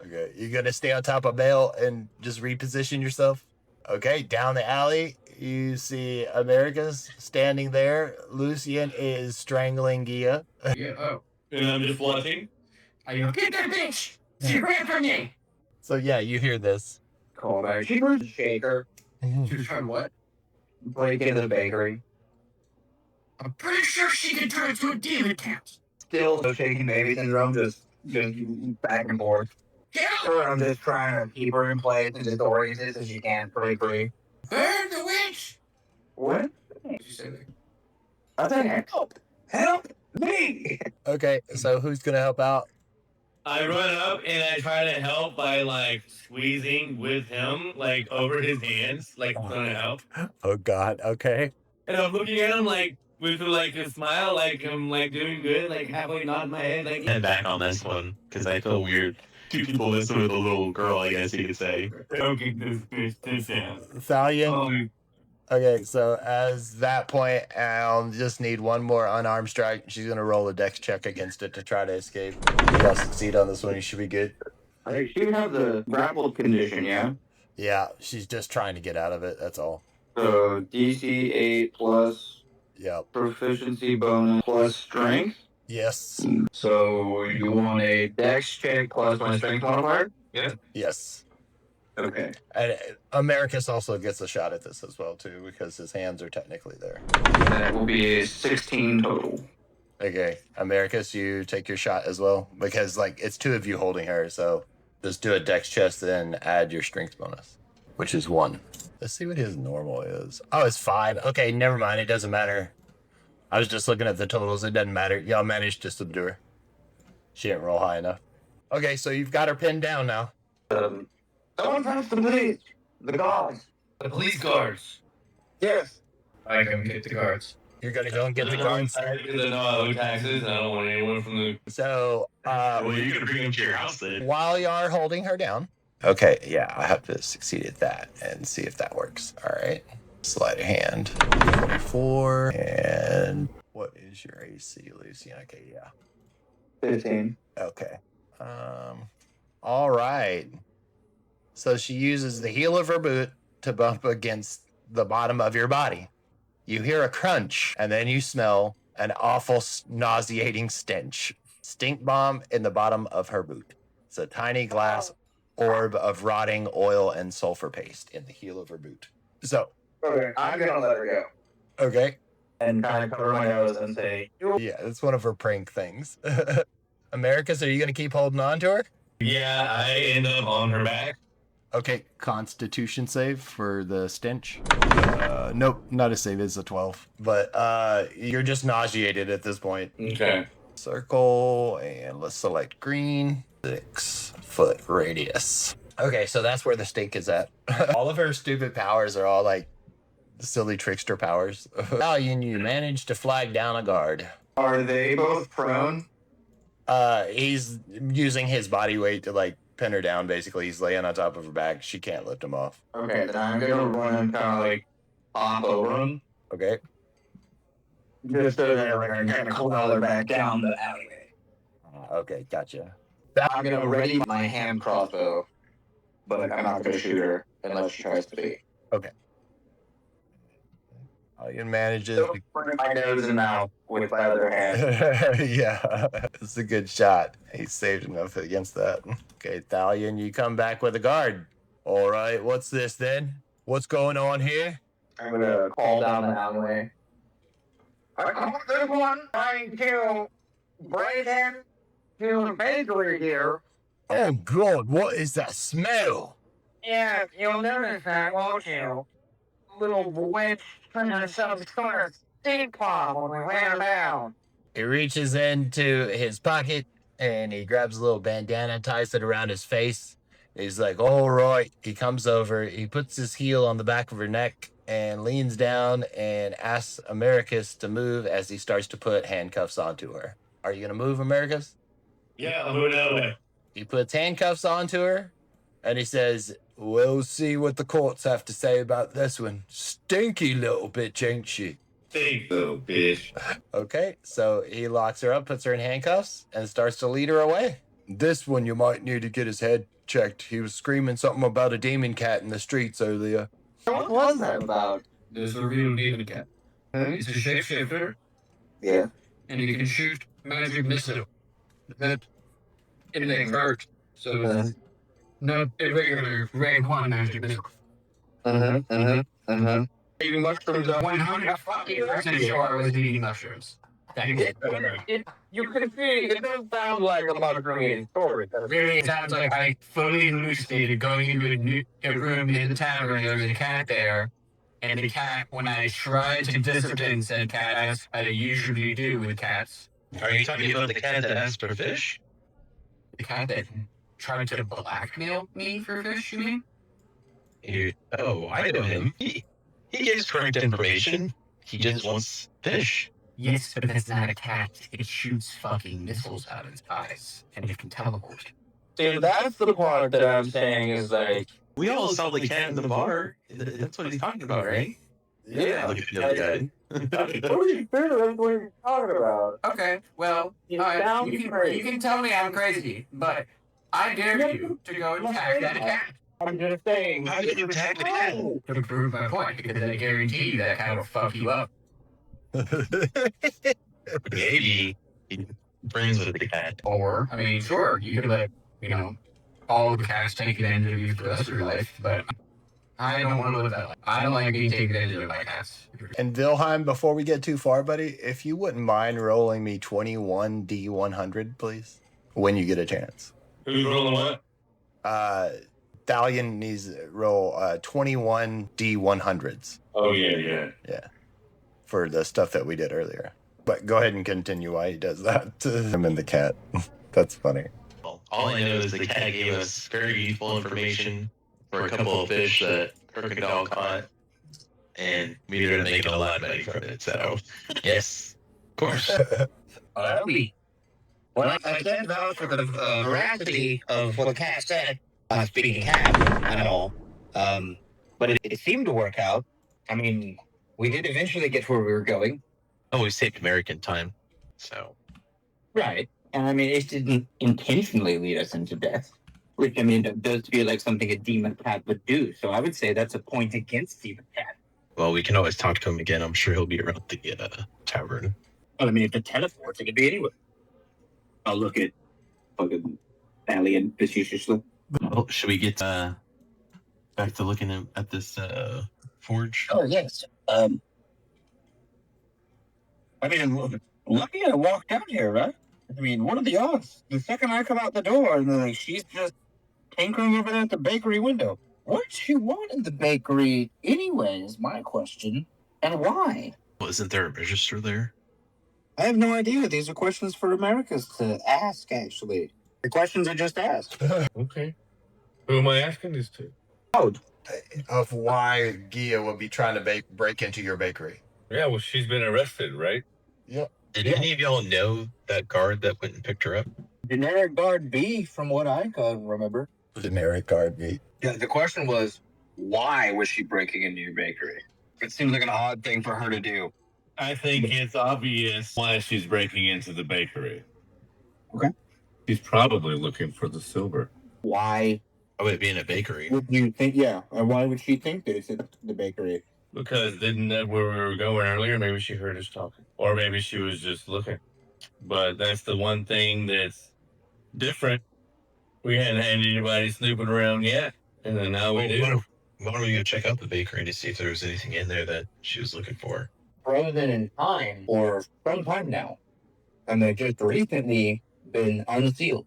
Okay, you gonna stay on top of Bale and just reposition yourself? Okay, down the alley, you see Americus standing there. Lucian is strangling Gia. Yeah, oh. And I'm just watching. Get that bitch! She ran from me! So yeah, you hear this. Call back. She was a shaker. She was trying what? Break into the bakery. I'm pretty sure she can turn into a demon cat. Still no shaking baby syndrome, just back and forth. Yeah! I'm just trying to keep her in place and just orient so she can't break free. Burn the witch! What? What did you say there? I said help! Help me! Okay, so who's gonna help out? I run up and I try to help by like squeezing with him, like over his hands, like trying to help. Oh God. Okay. And I'm looking at him like with like a smile, like I'm like doing good, like halfway nodding my head, like. Head back on this one because I feel weird. Two people messing with a little girl, I guess you could say. Don't get this bitch this down. Thalion. Okay, so as that point, I'll just need one more unarmed strike. She's gonna roll a dex check against it to try to escape. If y'all succeed on this one, you should be good. She would have the grappled condition, yeah? Yeah, she's just trying to get out of it. That's all. So DC 8 plus Yep. proficiency bonus plus strength. Yes. So you want a dex check plus my strength modifier? Yes. Okay. And Americus also gets a shot at this as well too, because his hands are technically there. That will be a 16 total. Okay, Americus, you take your shot as well, because like it's two of you holding her, so just do a dex chest and add your strength bonus, which is 1. Let's see what his normal is. Oh, it's 5. Okay, never mind. It doesn't matter. I was just looking at the totals. It doesn't matter. Y'all managed to subdue her. She didn't roll high enough. Okay, so you've got her pinned down now. Someone press the police. The guards. The police guards. Yes. I can get the guards. You're gonna go and get the guards. Because I know I owe taxes and I don't want anyone from the. So, Well, you could bring him to your house then. while you are holding her down. Okay, yeah, I have to succeed at that and see if that works. All right. Sleight of hand. 24. And what is your AC, Lucy? Okay, yeah. 15. Okay. All right. So she uses the heel of her boot to bump against the bottom of your body. You hear a crunch, and then you smell an awful, nauseating stench. Stink bomb in the bottom of her boot. It's a tiny glass orb of rotting oil and sulfur paste in the heel of her boot. So, Okay, I'm gonna let her go. Okay. And kind of cover my nose and say, Yeah, that's one of her prank things. Americus, are you going to keep holding on to her? Yeah, I end up on her back. Okay, Constitution save for the stench. Nope, not a save. It's a 12. But you're just nauseated at this point. Okay. Circle, and let's select green. 6-foot radius. Okay, so that's where the stink is at. All of her stupid powers are all like silly trickster powers. Thalion, you managed to flag down a guard. are they both prone? He's using his body weight to like pin her down. Basically, he's laying on top of her back. She can't lift him off. Okay, then I'm gonna run and kind of like hop over him. Okay. Just so that I can kind of claw her back down the alleyway. Okay, gotcha. I'm gonna ready my hand crossbow, but I'm not gonna shoot her unless she tries to be. Okay. Thalion manages. So bring my nose and mouth with my other hand. Yeah, it's a good shot. He saved enough against that. Okay, Thalion, you come back with a guard. All right, what's this then? What's going on here? I'm gonna call down the alleyway. I caught this one trying to break in to the bakery here. Oh God, what is that smell? Yeah, you'll notice that, won't you? Little witch turned into some sort of stink bomb when we ran down. He reaches into his pocket and he grabs a little bandana, ties it around his face. He's like, all right. He comes over, he puts his heel on the back of her neck and leans down and asks Americus to move as he starts to put handcuffs onto her. Are you going to move, Americus? Yeah, I'm moving out of the way. He puts handcuffs onto her and he says, we'll see what the courts have to say about this one. Stinky little bitch, ain't she? Think, little bitch. Okay, so he locks her up, puts her in handcuffs, and starts to lead her away. This one you might need to get his head checked. He was screaming something about a demon cat in the streets earlier. What was that about? There's a real demon cat. It's a shapeshifter, Yeah. and he can shoot magic missile. That anything hurt. So it's not a regular rank 1 magic missile. Eating mushrooms are 100% sure I was eating mushrooms. Thank you. You can see, it does sound like a mushroom story. It really sounds like I fully hallucinated going into a room in the tavern. There was a cat there, and the cat, when I tried to discipline said cat, as I usually do with cats, Are you talking about the cat that asked for fish? the cat that tried to blackmail me for fish, you mean? Oh, I know him. He gives correct information. He just wants fish. Yes, but that's not a cat. It shoots fucking missiles out of its eyes, and it can teleport. See, that's the part that I'm saying is like, We all saw the cat in the bar. That's what he's talking about, right? yeah. Look at the other guy. That's what you're talking about. Okay, well, You alright, sound you crazy. can tell me I'm crazy, but I dare you to go and attack that cat. I'm just saying. How did you attack the cat? To prove my point, because I guarantee you that cat will fuck you up. Maybe he friends with the cat. Or, I mean, sure, you could let, all of the cats take advantage of you for the rest of your life, but I don't want to live that life. I don't like being taken advantage of by cats. And Wilhelm, before we get too far, buddy, if you wouldn't mind rolling me 21D100, please, when you get a chance. Who's rolling what? Thalion needs to roll 21D100s. Oh, yeah. For the stuff that we did earlier. But go ahead and continue while he does that. Him and the cat. That's funny. Well, all I know is the cat gave us very useful information for a couple of fish that Crocodile caught, and we ended up making a lot of money from it. So, yes, of course. Well, I can't vouch for the veracity of what the cat said. Speaking of cat and all, but it seemed to work out. I mean, we did eventually get where we were going. Oh, we saved American time. So, Right. And I mean, it didn't intentionally lead us into death. Which, I mean, it does feel like something a demon cat would do. So I would say that's a point against demon cat. Well, we can always talk to him again. I'm sure he'll be around the tavern. Well, I mean, if it teleports, it could be anywhere. I'll look at fucking Thalion facetiously. Well, should we get back to looking at this forge? Oh, yes. I mean, lucky I walked down here, right? I mean, what are the odds? The second I come out the door, and then she's just tinkering over there at the bakery window. What does she want in the bakery anyway, is my question. And why? Well, isn't there a register there? I have no idea. These are questions for Americus to ask, actually. The questions I just asked. Okay. Who am I asking this to? Oh, Of why Gia would be trying to break into your bakery. Yeah, well, she's been arrested, right? Yep. Did any of y'all know that guard that went and picked her up? generic guard B, from what I can remember. Generic guard B. Yeah, the question was, why was she breaking into your bakery? It seems like an odd thing for her to do. I think it's obvious why she's breaking into the bakery. Okay. She's probably looking for the silver. Why Oh, it being a bakery. would you think? Yeah, and why would she think this at the bakery? Because didn't that where we were going earlier? Maybe she heard us talking. Or maybe she was just looking. But that's the one thing that's different. We hadn't had anybody snooping around yet. And then now we do. Why don't we go check out the bakery to see if there was anything in there that she was looking for? Frozen in time, or some time now, and they've just recently been unsealed.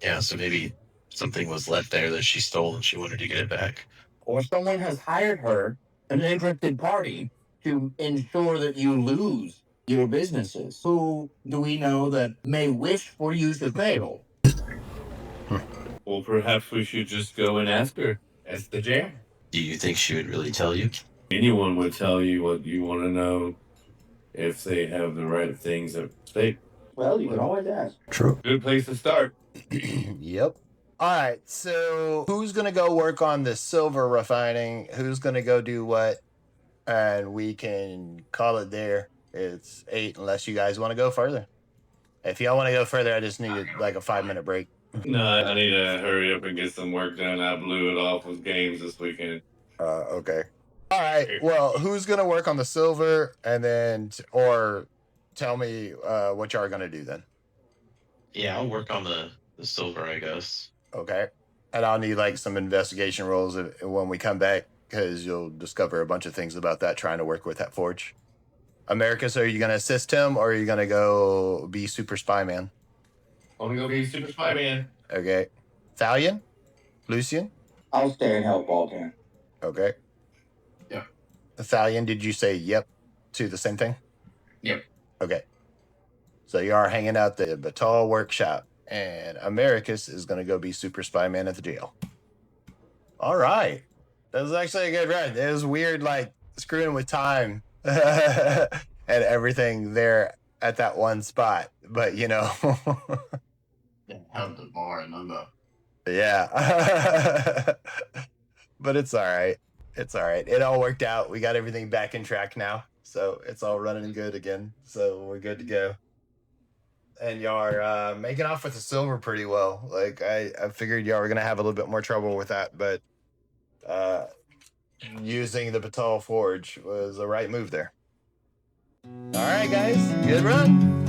Yeah, so maybe something was left there that she stole and she wanted to get it back. Or someone has hired her, an interested party, to ensure that you lose your businesses. Who do we know that may wish for you to fail? Well, perhaps we should just go and ask her. Ask the jam. Do you think she would really tell you? Anyone would tell you what you want to know if they have the right things at stake. Well, you can always ask. True. Good place to start. Yep. All right. So who's going to go work on the silver refining? Who's going to go do what? And we can call it there. It's 8 unless you guys want to go further. If y'all want to go further, I just need like a 5-minute break. No, I need to hurry up and get some work done. I blew it off with games this weekend. Okay. All right. Well, who's going to work on the silver and then, or tell me what y'all are going to do then? Yeah, I'll work on the silver, I guess. Okay. And I'll need like some investigation rolls when we come back because you'll discover a bunch of things about that trying to work with that forge. Americus, are you going to assist him or are you going to go be super spy man? I'm going to go be Super Spy Man. Okay. Thalion? Lucian? I'll stay and help Baltan. Okay. Yep. Thalion, did you say yep to the same thing? Yep. Okay. So you are hanging out the Batal Workshop, and Americus is going to go be super spy man at the jail. All right. That was actually a good run. It was weird, like, screwing with time and everything there at that one spot. But, you know. Held the bar and I'm up. Yeah. But it's all right. It's all right. It all worked out. We got everything back in track now. So it's all running good again. So we're good to go. And y'all are making off with the silver pretty well. Like I figured y'all were going to have a little bit more trouble with that. But using the Batal Forge was the right move there. All right, guys. Good run.